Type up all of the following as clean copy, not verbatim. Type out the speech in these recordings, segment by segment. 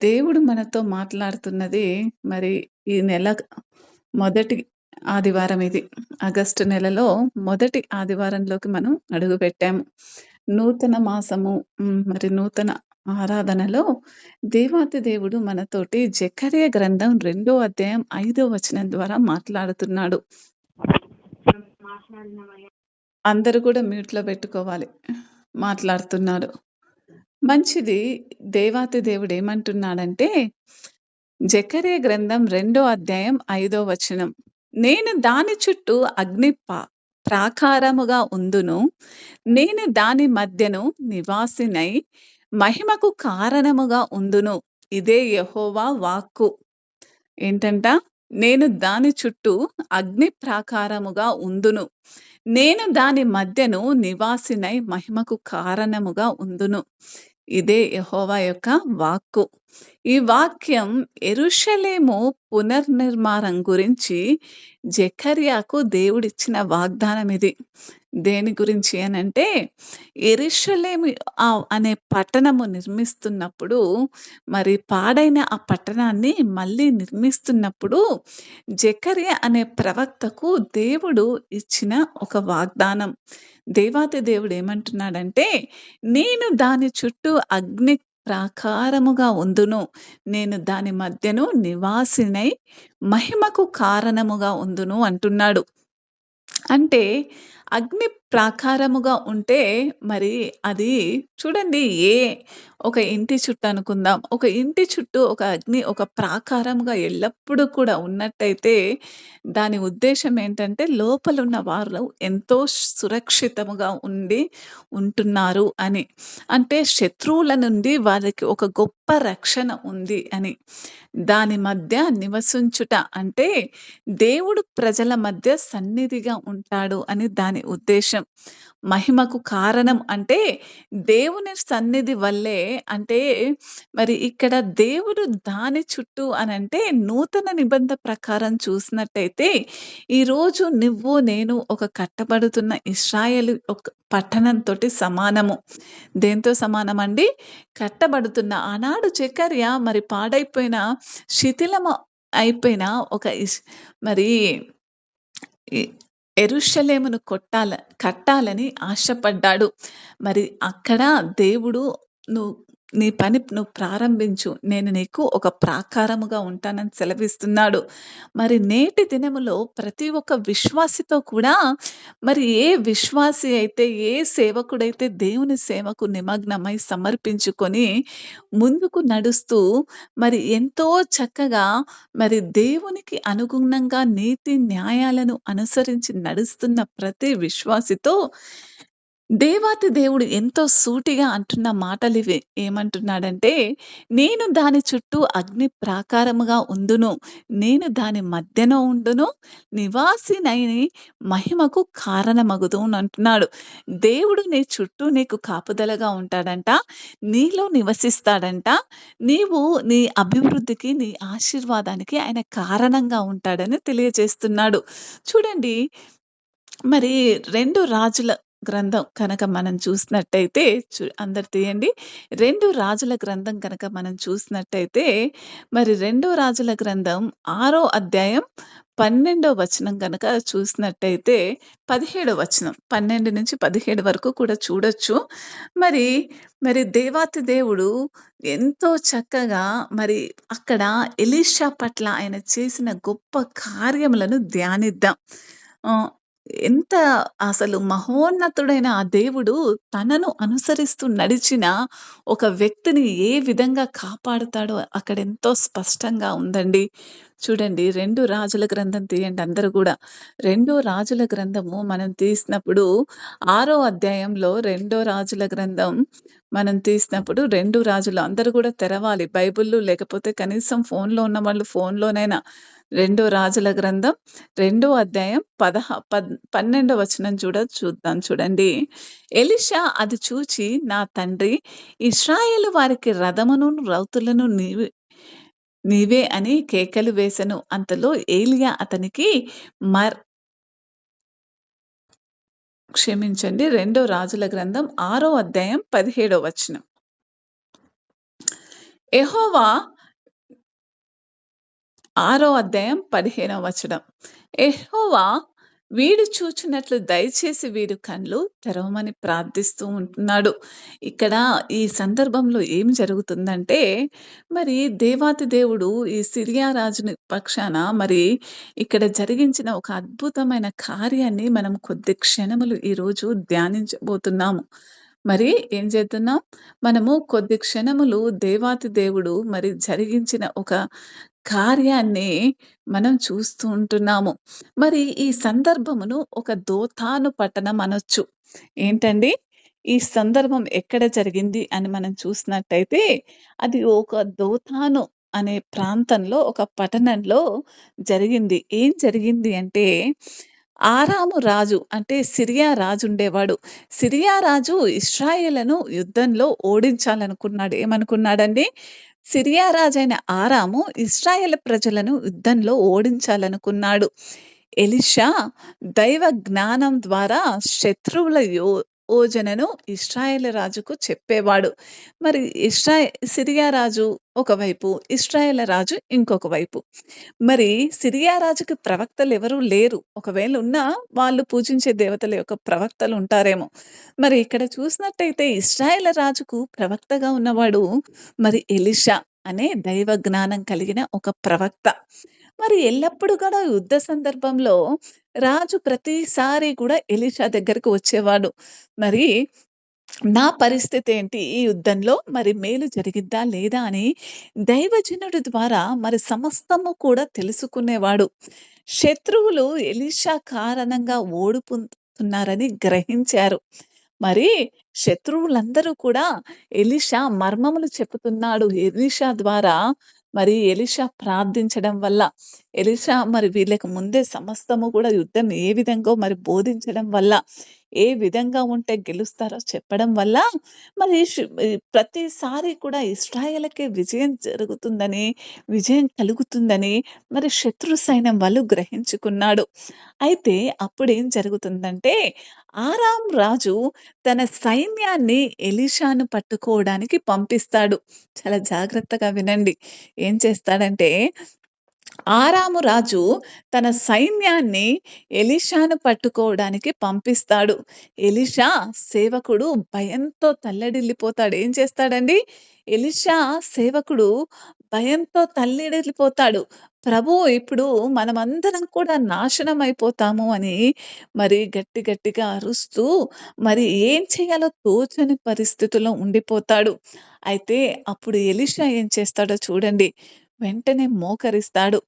దేవుడు మనతో మాట్లాడుతున్నది మరి ఈ నెల మొదటి ఆదివారం ఇది. ఆగస్టు నెలలో మొదటి ఆదివారంలోకి మనం అడుగుపెట్టాము. నూతన మాసము మరి నూతన ఆరాధనలో దేవాతి దేవుడు మనతోటి జెకర్యా గ్రంథం 2 అధ్యాయం 5 వచనం ద్వారా మాట్లాడుతున్నాడు. అందరూ కూడా మ్యూట్‌లో పెట్టుకోవాలి. మాట్లాడుతున్నాడు. మంచిది. దేవాతి దేవుడు ఏమంటున్నాడంటే జెకర్యా గ్రంథం 2 అధ్యాయం 5 వచనం. నేను దాని చుట్టూ అగ్ని ప్రాకారముగా ఉందును. నేను దాని మధ్యను నివాసినై మహిమకు కారణముగా ఉందును. ఇదే యెహోవా వాక్కు. ఏంటంట? నేను దాని చుట్టూ అగ్ని ప్రాకారముగా ఉందును. నేను దాని మధ్యను నివాసినై మహిమకు కారణముగా ఉందును. ఇదే యెహోవా యొక్క వాక్కు. ఈ వాక్యం యెరూషలేము పునర్నిర్మాణం గురించి జెకర్యాకు దేవుడిచ్చిన వాగ్దానం ఇది. దేని గురించి అనంటే యెరూషలేము అనే పట్టణము నిర్మిస్తున్నప్పుడు మరి పాడైన ఆ పట్టణాన్ని మళ్ళీ నిర్మిస్తున్నప్పుడు జెకర్యా అనే ప్రవక్తకు దేవుడు ఇచ్చిన ఒక వాగ్దానం. దేవాతి దేవుడు ఏమంటున్నాడంటే నేను దాని చుట్టూ అగ్ని ప్రాకారముగా ఉందును. నేను దాని మధ్యను నివాసినై మహిమకు కారణముగా ఉందును అంటున్నాడు. అంటే అగ్ని ప్రాకారముగా ఉంటే మరి అది చూడండి ఒక ఇంటి చుట్టూ అనుకుందాం. ఒక ఇంటి చుట్టూ ఒక అగ్ని ఒక ప్రాకారముగా ఎల్లప్పుడూ కూడా ఉన్నట్టయితే దాని ఉద్దేశ్యం ఏంటంటే లోపలున్న వారు ఎంతో సురక్షితముగా ఉంటున్నారు అని. అంటే శత్రువుల నుండి వారికి ఒక గొప్ప రక్షణ ఉంది అని. దాని మధ్య నివసించుట అంటే దేవుడు ప్రజల మధ్య సన్నిధిగా ఉంటాడు అని దాని ఉద్దేశం. మహిమకు కారణం అంటే దేవుని సన్నిధి వల్లే అంటే మరి ఇక్కడ దేవుడు దాని చుట్టూ అనంటే నూతన నిబంధన ప్రకారం చూసినట్టయితే ఈరోజు నువ్వు నేను ఒక కట్టబడుతున్న ఇశ్రాయేలు ఒక పట్టణంతోటి సమానము. దేంతో సమానమండి? కట్టబడుతున్న ఆనాడు జెకర్యా మరి పాడైపోయిన శిథిలము అయిపోయిన ఒక మరి యెరూషలేమును కట్టాలని ఆశపడ్డాడు. మరి అక్కడ దేవుడు నువ్వు నీ పని నువ్వు ప్రారంభించు. నేను నీకు ఒక ప్రాకారముగా ఉంటానని సెలవిస్తున్నాడు. మరి నేటి దినములో ప్రతి ఒక్క విశ్వాసితో కూడా మరి ఏ విశ్వాసి అయితే ఏ సేవకుడైతే దేవుని సేవకు నిమగ్నమై సమర్పించుకొని ముందుకు నడుస్తూ మరి ఎంతో చక్కగా మరి దేవునికి అనుగుణంగా నీతి న్యాయాలను అనుసరించి నడుస్తున్న ప్రతి విశ్వాసితో దేవాతి దేవుడు ఎంతో సూటిగా అంటున్న మాటలివే. ఏమంటున్నాడంటే నేను దాని చుట్టూ అగ్ని ప్రాకారముగా ఉందును. నేను దాని మధ్యన ఉండును. నివాసినై మహిమకు కారణమగుదును అంటున్నాడు. దేవుడు నీ చుట్టూ నీకు కాపుదలగా ఉంటాడంట. నీలో నివసిస్తాడంట. నీవు నీ అభివృద్ధికి, నీ ఆశీర్వాదానికి ఆయన కారణంగా ఉంటాడని తెలియజేస్తున్నాడు. చూడండి మరి 2 రాజుల గ్రంథం కనుక మనం చూసినట్టయితే అందరు తీయండి. 2 రాజుల గ్రంథం కనుక మనం చూసినట్టయితే మరి 2 రాజుల గ్రంథం 6 అధ్యాయం 12 వచనం గనక చూసినట్టయితే 17 వచనం 12-17 వరకు కూడా చూడొచ్చు. మరి మరి దేవాతి దేవుడు ఎంతో చక్కగా మరి అక్కడ ఎలీషా పట్ల ఆయన చేసిన గొప్ప కార్యములను ధ్యానిద్దాం. ఎంత అసలు మహోన్నతుడైన ఆ దేవుడు తనను అనుసరిస్తూ నడిచిన ఒక వ్యక్తిని ఏ విధంగా కాపాడుతాడో అక్కడ ఎంతో స్పష్టంగా ఉందండి. చూడండి 2 రాజుల గ్రంథం తీయండి అందరూ గూడా. 2 రాజుల గ్రంథము మనం తీసినప్పుడు 6 అధ్యాయంలో 2 రాజుల గ్రంథం మనం తీసినప్పుడు 2 రాజులు అందరూ గూడా తెరవాలి బైబిల్‌లు లేకపోతే కనీసం ఫోన్‌లో ఉన్నవాళ్ళు ఫోన్‌లోనైనా 2 రాజుల గ్రంథం 2 అధ్యాయం 12 వచనం చూద్దాం చూడండి. ఎలీషా అది చూచి నా తండ్రి ఇశ్రాయేలు వారికి రథమును రౌతులను నీవే అని కేకలు వేసెను. అంతలో ఏలియా అతనికి క్షమించండి 2 రాజుల గ్రంథం 6 అధ్యాయం 17 వచనం. యెహోవా 6 అధ్యాయం 15 వచనం. యెహోవా వీడు చూచున్నట్లు దయచేసి వీడు కళ్ళు తెరవమని ప్రార్థిస్తూ ఉంటున్నాడు. ఇక్కడ ఈ సందర్భంలో ఏం జరుగుతుందంటే, మరి దేవాతి దేవుడు ఈ సిరియా రాజుని పక్షాన మరి ఇక్కడ జరిగించిన ఒక అద్భుతమైన కార్యాన్ని మనం కొద్ది క్షణములు ఈరోజు ధ్యానించబోతున్నాము. మరి ఏం చేద్దున్నాం? మనము కొద్ది క్షణములు దేవాతి దేవుడు మరి జరిగించిన ఒక కార్యాన్ని మనం చూస్తూ ఉంటున్నాము. మరి ఈ సందర్భమును ఒక దోతాను పట్టణం అనొచ్చు. ఏంటండి? ఈ సందర్భం ఎక్కడ జరిగింది అని మనం చూసినట్టయితే, అది ఒక దోతాను అనే ప్రాంతంలో, ఒక పట్టణంలో జరిగింది. ఏం జరిగింది అంటే, ఆరాము రాజు అంటే సిరియా రాజు ఉండేవాడు. సిరియా రాజు ఇశ్రాయేలును యుద్ధంలో ఓడించాలనుకున్నాడు. ఏమనుకున్నాడండి? సిరియా రాజైన ఆరాము ఇశ్రాయేలు ప్రజలను యుద్ధంలో ఓడించాలనుకున్నాడు. ఎలీషా దైవ జ్ఞానం ద్వారా శత్రువుల యోజనను ఇశ్రాయేలు రాజుకు చెప్పేవాడు. మరి సిరియా రాజు ఒకవైపు, ఇశ్రాయేలు రాజు ఇంకొక వైపు. మరి సిరియా రాజుకి ప్రవక్తలెవరూ లేరు. ఒకవేళ ఉన్నా వాళ్ళు పూజించే దేవతల యొక్క ప్రవక్తలుంటారేమో. మరి ఇక్కడ చూసినట్టయితే ఇశ్రాయేలు రాజుకు ప్రవక్తగా ఉన్నవాడు మరి ఎలీషా అనే దైవ జ్ఞానం కలిగిన ఒక ప్రవక్త. మరి ఎల్లప్పుడు గూడా యుద్ధ సందర్భంలో రాజు ప్రతిసారి కూడా ఎలీషా దగ్గరికి వచ్చేవాడు. మరి నా పరిస్థితేంటి ఈ యుద్ధంలో? మరి మేలు జరిగిద్దా? లేదా? అని దైవజనుడి ద్వారా మరి సమస్తము కూడా తెలుసుకునేవాడు. శత్రువులు ఎలీషా కారణంగా ఓడిపోతున్నారని గ్రహించారు. మరి శత్రువులందరూ కూడా ఎలీషా మర్మములు చెప్పుతున్నాడు. ఎలీషా ద్వారా మరి ఎలీషా ప్రార్థించడం వల్ల, ఎలీషా మరి వీళ్ళకి ముందే సమస్తము కూడా యుద్ధం ఏ విధంగో మరి బోధించడం వల్ల, ఏ విధంగా ఉంటే గెలుస్తారో చెప్పడం వల్ల మరి ప్రతిసారి కూడా ఇశ్రాయేలుకే విజయం జరుగుతుందని, విజయం కలుగుతుందని మరి శత్రు సైన్యం వాళ్ళు గ్రహించుకున్నాడు. అయితే అప్పుడేం జరుగుతుందంటే, ఆరాం రాజు తన సైన్యాన్ని ఎలీషాను పట్టుకోవడానికి పంపిస్తాడు. చాలా జాగ్రత్తగా వినండి. ఏం చేస్తాడంటే, ఆరాము రాజు తన సైన్యాన్ని ఎలీషాను పట్టుకోవడానికి పంపిస్తాడు. ఎలీషా సేవకుడు భయంతో తల్లడిల్లిపోతాడు. ఏం చేస్తాడండి? ఎలీషా సేవకుడు భయంతో తల్లడిల్లిపోతాడు. ప్రభువు ఇప్పుడు మనమందరం కూడా నాశనం అయిపోతాము అని మరి గట్టి గట్టిగా అరుస్తూ మరి ఏం చేయాలో తోచని పరిస్థితిలో ఉండిపోతాడు. అయితే అప్పుడు ఎలీషా ఏం చేస్తాడో చూడండి. వెంటనే మోకరిస్తాడు.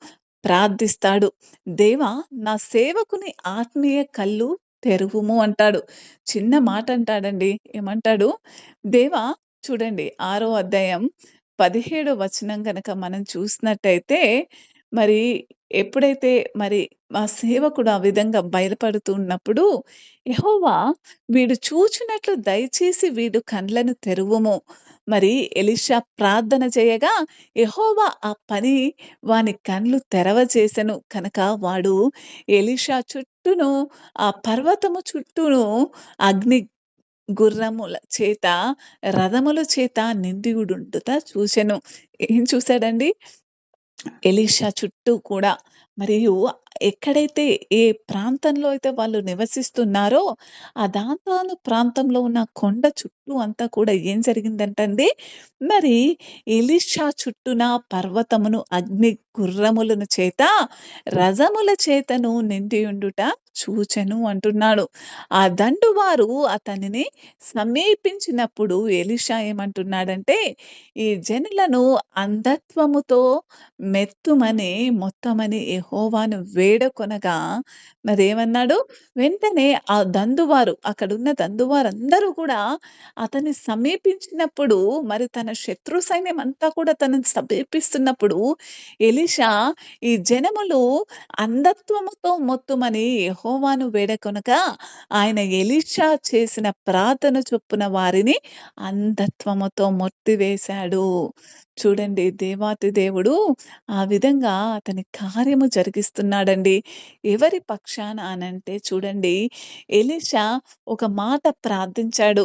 ప్రార్థిస్తాడు. దేవా! నా సేవకుని ఆత్మీయ కళ్ళు తెరువుము అంటాడు. చిన్న మాట అంటాడండి. ఏమంటాడు? దేవా చూడండి 6 అధ్యాయం 17 వచనం గనక మనం చూసినట్టయితే, మరి ఎప్పుడైతే మరి ఆ సేవకుడు ఆ విధంగా బయలుపడుతూ ఉన్నప్పుడు, యెహోవా వీడు చూచినట్లు దయచేసి వీడు కండ్లను తెరువుము. మరి ఎలీషా ప్రార్థన చేయగా యెహోవా ఆ పని వాని కండ్లు తెరవజేసెను. కనుక వాడు ఎలీషా చుట్టూను, ఆ పర్వతము చుట్టూను అగ్ని గుర్రముల చేత, రథముల చేత నిండియుండుట చూసెను. ఏం చూసాడండి? ఎలీషా చుట్టూ కూడా మరియు ఎక్కడైతే ఏ ప్రాంతంలో అయితే వాళ్ళు నివసిస్తున్నారో, ఆ దాతాను ప్రాంతంలో ఉన్న కొండ చుట్టూ అంతా కూడా ఏం జరిగిందంటండి, మరి ఎలీషా చుట్టూన పర్వతమును అగ్ని గుర్రములను చేత, రథముల చేతను నిండియుండుట చూచెను అంటున్నాడు. ఆ దండువారు అతనిని సమీపించినప్పుడు ఎలీషా ఏమంటున్నాడంటే, ఈ జనులను అంధత్వముతో మెత్తుమని, మొత్తమని యెహోవాను వేడుకొనగా మరేమన్నాడు? వెంటనే ఆ దందువారు, అక్కడున్న దందువారందరూ కూడా అతన్ని సమీపించినప్పుడు, మరి తన శత్రు సైన్యం అంతా కూడా తనని సమీపిస్తున్నప్పుడు, ఎలీషా ఈ జనములు అంధత్వముతో మొత్తుమని యెహోవాను వేడుకొనగా, ఆయన ఎలీషా చేసిన ప్రార్థన చొప్పున వారిని అంధత్వముతో మొట్టివేశాడు. చూడండి దేవాతి దేవుడు ఆ విధంగా అతని కార్యము జరిగిస్తున్నాడండి. ఎవరి పక్షాన అనంటే చూడండి, ఎలీషా ఒక మాట ప్రార్థించాడు.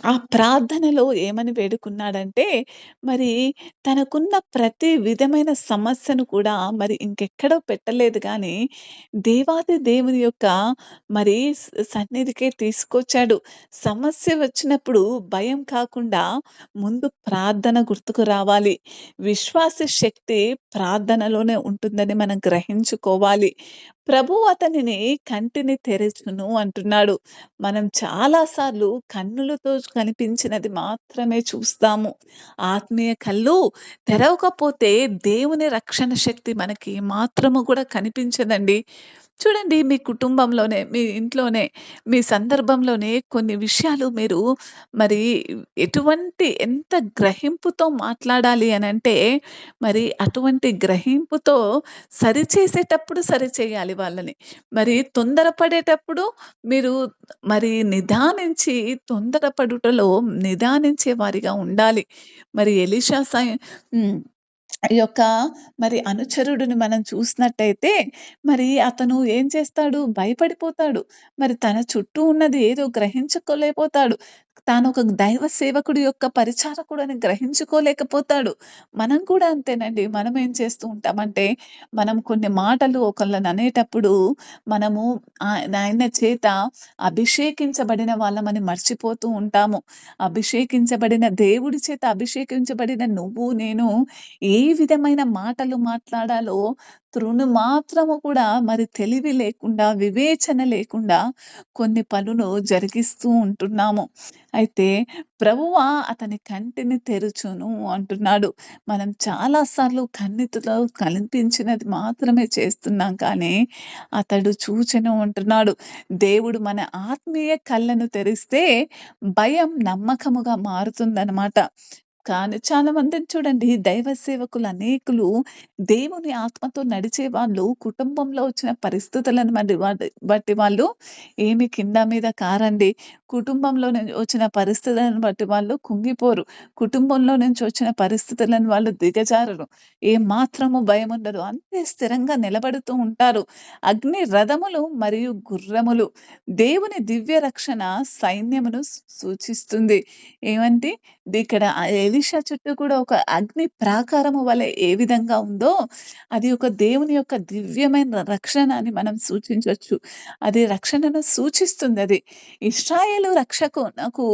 ఆ ప్రార్థనలో ఏమని వేడుకున్నాడంటే, మరి తనకున్న ప్రతి విధమైన సమస్యను కూడా మరి ఇంకెక్కడో పెట్టలేదు గానీ, దేవాతి దేవుని యొక్క మరి సన్నిధికే తీసుకొచ్చాడు. సమస్య వచ్చినప్పుడు భయం కాకుండా ముందు ప్రార్థన గుర్తుకు రావాలి. విశ్వాస శక్తి ప్రార్థనలోనే ఉంటుందని మనం గ్రహించుకోవాలి. ప్రభువు అతనిని కంటిని తెరచును అంటున్నాడు. మనం చాలా సార్లు కన్నులతో కనిపించినది మాత్రమే చూస్తాము. ఆత్మీయ కళ్ళు తెరవకపోతే దేవుని రక్షణ శక్తి మనకి మాత్రము కూడా కనిపించదండి. చూడండి మీ కుటుంబంలోనే, మీ ఇంట్లోనే, మీ సందర్భంలోనే కొన్ని విషయాలు మీరు మరి ఎంత గ్రహింపుతో మాట్లాడాలి అనంటే, మరి అటువంటి గ్రహింపుతో సరిచేసేటప్పుడు సరిచేయాలి వాళ్ళని. మరి తొందరపడేటప్పుడు మీరు మరి నిదానించి తొందరపడుటలో నిదానించే వారిగా ఉండాలి. మరి ఎలీషా హ్మ్. ఈ యొక్క మరి అనుచరుడిని మనం చూసినట్టయితే, మరి అతను ఏం చేస్తాడు? భయపడిపోతాడు. మరి తన చుట్టూ ఉన్నది ఏదో గ్రహించుకోలేకపోతాడు. తానొక దైవ సేవకుడి యొక్క పరిచారకుడని గ్రహించుకోలేకపోతాడు. మనం కూడా అంతేనండి. మనం ఏం చేస్తూ ఉంటామంటే, మనం కొన్ని మాటలు ఒకళ్ళని అనేటప్పుడు మనము ఆయన చేత అభిషేకించబడిన వాళ్ళమని మర్చిపోతూ ఉంటాము. అభిషేకించబడిన దేవుడి చేత అభిషేకించబడిన నువ్వు, నేను ఏ విధమైన మాటలు మాట్లాడాలో తృణు మాత్రము కూడా మరి తెలివి లేకుండా, వివేచన లేకుండా కొన్ని పనులు జరిగిస్తూ ఉంటున్నాము. అయితే ప్రభువా అతని కంటిని తెరుచును అంటున్నాడు. మనం చాలా సార్లు కన్నీటితో కనిపించినది మాత్రమే చేస్తున్నాం కానీ, అతడు చూచెను అంటున్నాడు. దేవుడు మన ఆత్మీయ కళ్ళను తెరిస్తే భయం నమ్మకముగా మారుతుందనమాట. కానీ చాలా మందిని చూడండి దైవ సేవకులు అనేకులు దేవుని ఆత్మతో నడిచే వాళ్ళు కుటుంబంలో వచ్చిన పరిస్థితులను బట్టి వాళ్ళు ఏమి కింద మీద కారండి. కుటుంబంలో నుంచి వచ్చిన పరిస్థితులను బట్టి వాళ్ళు కుంగిపోరు. కుటుంబంలో నుంచి వచ్చిన పరిస్థితులను వాళ్ళు దిగజారరు. ఏమాత్రము భయముండదు. అంతే స్థిరంగా నిలబడుతూ ఉంటారు. అగ్ని రథములు మరియు గుర్రములు దేవుని దివ్య రక్షణ సైన్యమును సూచిస్తుంది. ఏమంటే ఇక్కడ ఎలీషా చుట్టూ కూడా ఒక అగ్ని ప్రాకారము వలె ఏ విధంగా ఉందో, అది ఒక దేవుని యొక్క దివ్యమైన రక్షణ అని మనం సూచించొచ్చు. అది రక్షణను సూచిస్తుందది. ఇశ్రాయేలు రక్షకునకు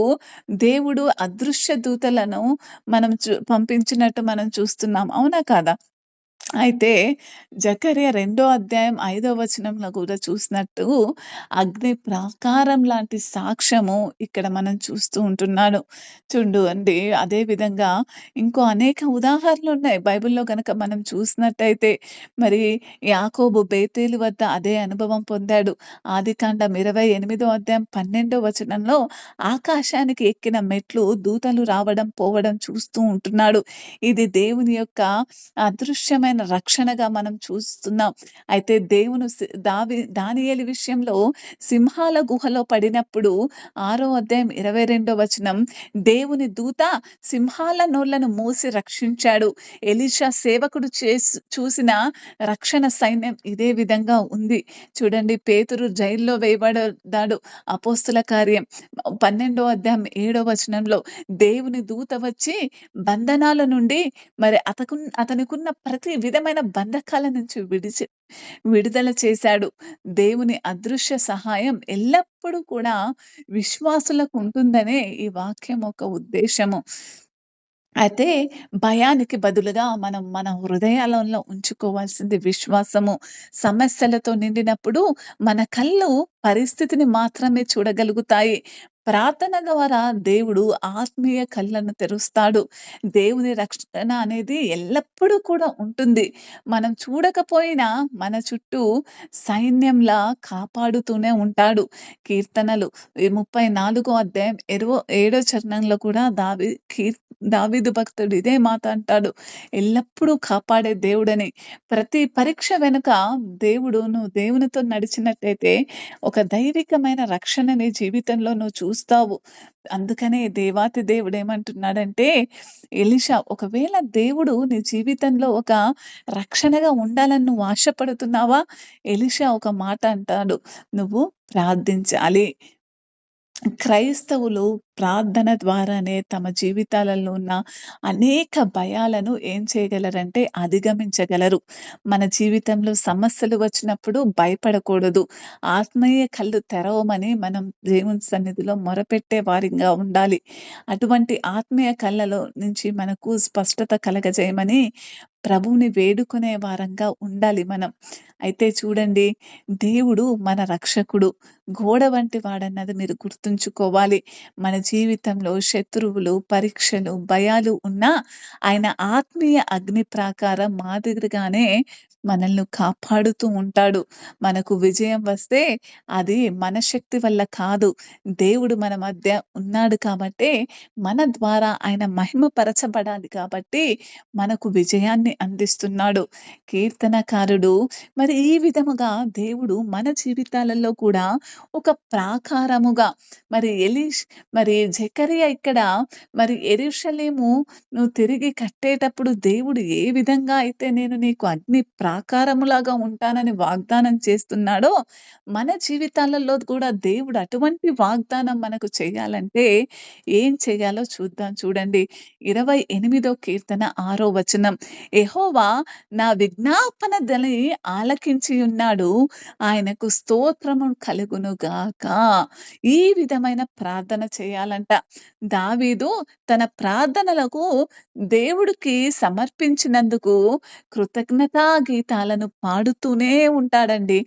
దేవుడు అదృశ్య దూతలను మనం పంపించినట్టు మనం చూస్తున్నాం. అవునా కాదా? అయితే జకర్యా రెండో అధ్యాయం 5వ వచనంలో కూడా చూసినట్టు అగ్ని ప్రాకారం లాంటి సాక్ష్యము ఇక్కడ మనం చూస్తూ ఉంటున్నాడు. అండి అదే విధంగా ఇంకో అనేక ఉదాహరణలున్నాయి. బైబిల్‌లో గనక మనం చూసినట్టయితే మరి యాకోబు బేతేలు వద్ద అదే అనుభవం పొందాడు. ఆదికాండం 28వ అధ్యాయం 12వ వచనంలో ఆకాశానికి ఎక్కిన మెట్లు దూతలు రావడం, పోవడం చూస్తూ ఉంటున్నాడు. ఇది దేవుని యొక్క అదృశ్యమైన రక్షణగా మనం చూస్తున్నాం. అయితే దేవుడు దానియేలు విషయంలో సింహాల గుహలో పడినప్పుడు 6వ అధ్యాయం 22వ వచనం దేవుని దూత సింహాల నోళ్లను మూసి రక్షించాడు. ఎలీషా సేవకుడు చూసిన రక్షణ సైన్యం ఇదే విధంగా ఉంది. చూడండి పేతురు జైల్లో వేయబడ్డాడు. అపోస్తుల కార్యం 12వ అధ్యాయం 7వ వచనంలో దేవుని దూత వచ్చి బంధనాల నుండి మరి అతనికున్న ప్రతి విధమైన బంధకాల నుంచి విడుదల చేశాడు. దేవుని అదృశ్య సహాయం ఎల్లప్పుడూ కూడా విశ్వాసులకు ఉంటుందనే ఈ వాక్యం ఒక ఉద్దేశము. అయితే భయానికి బదులుగా మనం మన హృదయాలలో ఉంచుకోవాల్సింది విశ్వాసము. సమస్యలతో నిండినప్పుడు మన కళ్ళు పరిస్థితిని మాత్రమే చూడగలుగుతాయి. ప్రార్థన ద్వారా దేవుడు ఆత్మీయ కళ్ళను తెరుస్తాడు. దేవుని రక్షణ అనేది ఎల్లప్పుడూ కూడా ఉంటుంది. మనం చూడకపోయినా మన చుట్టూ సైన్యంలా కాపాడుతూనే ఉంటాడు. కీర్తనలు ఈ 34 అధ్యాయం 7 చరణంలో కూడా దావీదు భక్తుడు ఇదే మాట అంటాడు. ఎల్లప్పుడూ కాపాడే దేవుడని. ప్రతి పరీక్ష వెనుక నువ్వు దేవునితో నడిచినట్టయితే ఒక దైవికమైన రక్షణ నీ జీవితంలో నువ్వు చూస్తావు. అందుకనే దేవాతి దేవుడు ఏమంటున్నాడంటే, ఎలీషా ఒకవేళ దేవుడు నీ జీవితంలో ఒక రక్షణగా ఉండాలని నువ్వు ఆశపడుతున్నావా? ఎలీషా ఒక మాట అంటాడు. నువ్వు ప్రార్థించాలి. క్రైస్తవులు ప్రార్థన ద్వారానే తమ జీవితాలలో ఉన్న అనేక భయాలను ఏం చేయగలరంటే అధిగమించగలరు. మన జీవితంలో సమస్యలు వచ్చినప్పుడు భయపడకూడదు. ఆత్మీయ కళ్ళు తెరవమని మనం దేవుని సన్నిధిలో మొరపెట్టే వారిగా ఉండాలి. అటువంటి ఆత్మీయ కళ్ళలో నుంచి మనకు స్పష్టత కలగజేయమని ప్రభువుని వేడుకునే వారంగా ఉండాలి మనం. అయితే చూడండి, దేవుడు మన రక్షకుడు. గోడ వంటి వాడన్నది మీరు గుర్తుంచుకోవాలి. మన జీవితంలో శత్రువులు, పరీక్షలు, భయాలు ఉన్నా ఆయన ఆత్మీయ అగ్ని ప్రాకారం మాదిరిగానే మనల్ని కాపాడుతూ ఉంటాడు. మనకు విజయం వస్తే అది మన శక్తి వల్ల కాదు. దేవుడు మన మధ్య ఉన్నాడు కాబట్టే మన ద్వారా ఆయన మహిమపరచబడాలి కాబట్టి మనకు విజయాన్ని అందిస్తున్నాడు. కీర్తనకారుడు మరి ఈ విధముగా దేవుడు మన జీవితాలలో కూడా ఒక ప్రాకారముగా మరి మరి జెకర్యా ఇక్కడ మరి యెరూషలేము నువ్వు తిరిగి కట్టేటప్పుడు దేవుడు ఏ విధంగా అయితే నేను నీకు అగ్ని ప్రాకారములాగా ఉంటానని వాగ్దానం చేస్తున్నాడో, మన జీవితాలలో కూడా దేవుడు అటువంటి వాగ్దానం మనకు చేయాలంటే ఏం చేయాలో చూద్దాం చూడండి. 28 కీర్తన 6 వచనం. యెహోవా నా విజ్ఞాపనలని ఆలకించి ఉన్నాడు. ఆయనకు స్తోత్రము కలుగును గాక. ఈ విధమైన ప్రార్థన చేయాలంట. దావీదు తన ప్రార్థనలకు దేవుడికి సమర్పించినందుకు కృతజ్ఞతా గీతాలను పాడుతూనే ఉంటాడండి.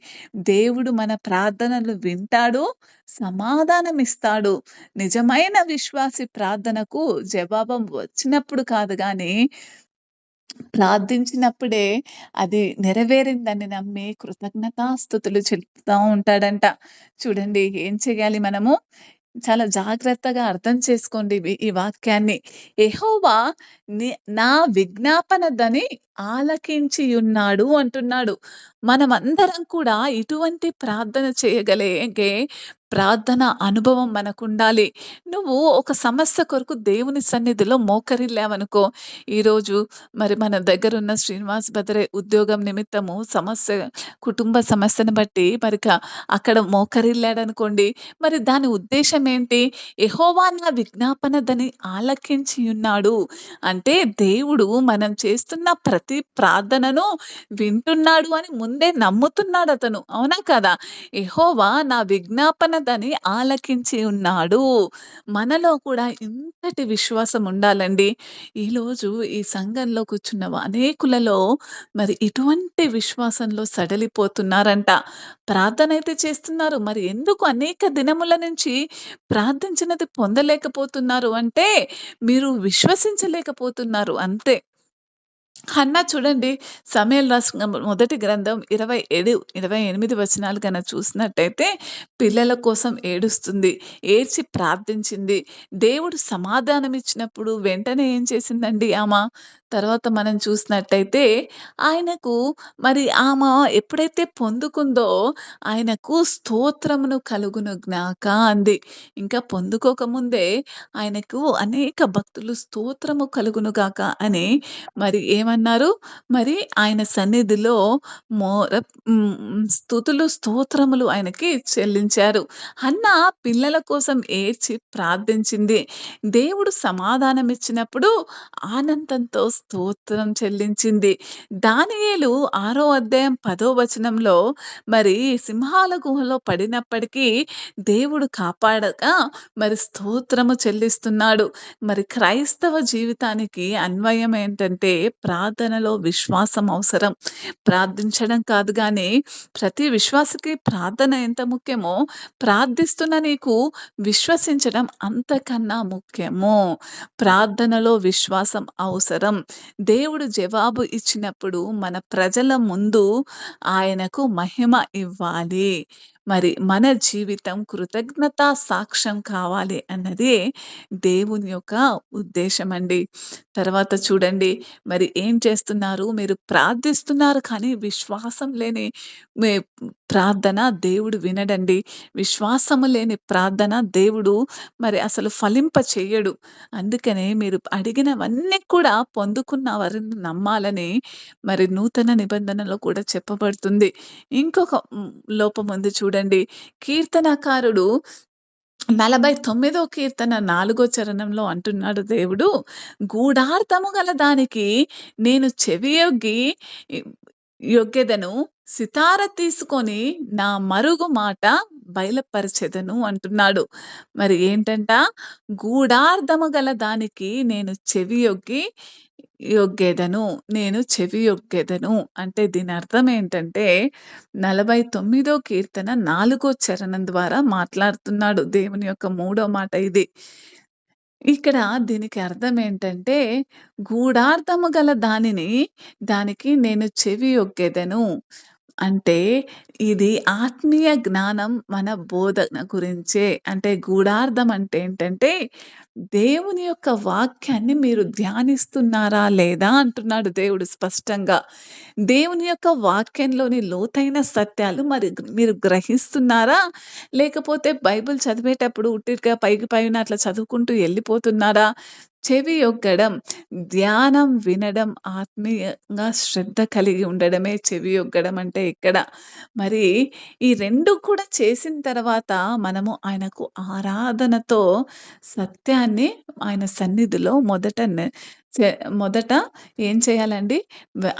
దేవుడు మన ప్రార్థనలు వింటాడు, సమాధానమిస్తాడు. నిజమైన విశ్వాసి ప్రార్థనకు జవాబం వచ్చినప్పుడు కాదు గానీ ప్రార్థించినప్పుడే అది నెరవేరిందని నమ్మి కృతజ్ఞతాస్తుతులు చెప్తా ఉంటాడంట. చూడండి ఏం చేయాలి మనము? చాలా జాగ్రత్తగా అర్థం చేసుకోండి ఈ వాక్యాన్ని. యెహోవా ని నా విజ్ఞాపనదని ఆలకించియున్నాడు అంటున్నాడు. మనమందరం కూడా ఇటువంటి ప్రార్థన చేయగలిగే ప్రార్థన అనుభవం మనకుండాలి. నువ్వు ఒక సమస్య కొరకు దేవుని సన్నిధిలో మోకరిల్లావనుకో, ఈరోజు మరి మన దగ్గరున్న శ్రీనివాస్ భద్రే ఉద్యోగం నిమిత్తము కుటుంబ సమస్యను బట్టి అక్కడ మోకరిల్లాడనుకోండి. మరి దాని ఉద్దేశ్యం ఏంటి? యెహోవా నా విజ్ఞాపనదని ఆలకించియున్నాడు. అంటే దేవుడు మనం చేస్తున్న ప్రతి ప్రార్థనను వింటున్నాడు అని ముందే నమ్ముతున్నాడతను. అవునా కదా? యెహోవా నా విజ్ఞాపనదని ఆలకించి ఉన్నాడు. మనలో కూడా ఇంతటి విశ్వాసం ఉండాలండి. ఈరోజు ఈ సంఘంలో కూర్చున్న అనేకులలో మరి ఇటువంటి విశ్వాసంలో సడలిపోతున్నారంట. ప్రార్థనైతే చేస్తున్నారు. మరి ఎందుకు అనేక దినముల నుంచి ప్రార్థించినది పొందలేకపోతున్నారు అంటే, మీరు విశ్వసించలేకపోతున్నారు అంతే. హన్నా చూడండి, సమూయేలు రాసిన మొదటి గ్రంథం 28 వచనాలు గనక చూసినట్టయితే, పిల్లల కోసం ఏడుస్తుంది. ఏడ్చి ప్రార్థించింది. దేవుడు సమాధానం ఇచ్చినప్పుడు వెంటనే ఏం చేసిందండి తర్వాత మనం చూసినట్టయితే, ఆయనకు మరి ఎప్పుడైతే పొందుకుందో, ఆయనకు స్తోత్రమును కలుగును గాక అంది. ఇంకా పొందుకోకముందే ఆయనకు అనేక భక్తులు స్తోత్రము కలుగును గాక అని మరి ఏమన్నారు? మరి ఆయన సన్నిధిలో మోర స్తుతులు, స్తోత్రములు ఆయనకి చెల్లించారు. హన్న పిల్లల కోసం ఏడ్చి ప్రార్థించింది. దేవుడు సమాధానమిచ్చినప్పుడు ఆనందంతో స్తోత్రం చెల్లించింది. దానియేలు 6 అధ్యాయం 10 వచనంలో మరి సింహాల గుహలో పడినప్పటికీ దేవుడు కాపాడక మరి స్తోత్రము చెల్లిస్తున్నాడు. మరి క్రైస్తవ జీవితానికి అన్వయం ఏంటంటే ప్రార్థనలో విశ్వాసం అవసరం. ప్రార్థించడం కాదు గానీ, ప్రతి విశ్వాసికి ప్రార్థన ఎంత ముఖ్యమో, ప్రార్థిస్తున్న నీకు విశ్వసించడం అంతకన్నా ముఖ్యము. ప్రార్థనలో విశ్వాసం అవసరం. దేవుడు జవాబు ఇచ్చినప్పుడు మన ప్రజల ముందు ఆయనకు మహిమ ఇవ్వాలి. మరి మన జీవితం కృతజ్ఞతా సాక్ష్యం కావాలి అన్నదే దేవుని యొక్క ఉద్దేశమండి. తర్వాత చూడండి, మరి ఏం చేస్తున్నారు? మీరు ప్రార్థిస్తున్నారు కానీ విశ్వాసం లేని మే ప్రార్థన దేవుడు వినడండి. విశ్వాసము లేని ప్రార్థన దేవుడు మరి అసలు ఫలింప చెయ్యడు. అందుకనే మీరు అడిగినవన్నీ కూడా పొందుకున్న వారిని నమ్మాలని మరి నూతన నిబంధనలో కూడా చెప్పబడుతుంది. ఇంకొక లోపముంది చూడండి. కీర్తనకారుడు 49 కీర్తన 4 చరణంలో అంటున్నాడు దేవుడు, గూఢార్థము గల దానికి నేను చెవియొగ్గి ఇ యొగ్గెదను. సితార తీసుకొని నా మరుగు మాట బయలుపరచెదను అంటున్నాడు. మరి ఏంటంట? గూఢార్థము గల దానికి నేను చెవియొగ్గి యొగ్గెదను. నేను చెవియొగ్గెదను. అంటే దీని అర్థం ఏంటంటే 49 కీర్తన 4 చరణం ద్వారా మాట్లాడుతున్నాడు. దేవుని యొక్క మూడో మాట ఇది. ఇక్కడ దీనికి అర్థమేంటంటే, గూఢార్థము గల దానికి నేను చెవియొగ్గెదను. అంటే ఇది ఆత్మీయ జ్ఞానం మన బోధన గురించే. అంటే గూఢార్థం అంటే ఏంటంటే, దేవుని యొక్క వాక్యాన్ని మీరు ధ్యానిస్తున్నారా లేదా అంటున్నాడు దేవుడు స్పష్టంగా. దేవుని యొక్క వాక్యంలోని లోతైన సత్యాలు మరి మీరు గ్రహిస్తున్నారా? లేకపోతే బైబిల్ చదివేటప్పుడు ఉట్టిగా పైకి పైన అట్లా చదువుకుంటూ ఎళ్ళిపోతున్నారా? చెవియొగ్గడం, ధ్యానం వినడం, ఆత్మీయంగా శ్రద్ధ కలిగి ఉండడమే చెవియొగ్గడం అంటే ఇక్కడ. మరి ఈ 2 కూడా చేసిన తర్వాత మనము ఆయనకు ఆరాధనతో సత్యాన్ని ఆయన సన్నిధిలో మొదట ఏం చేయాలండి?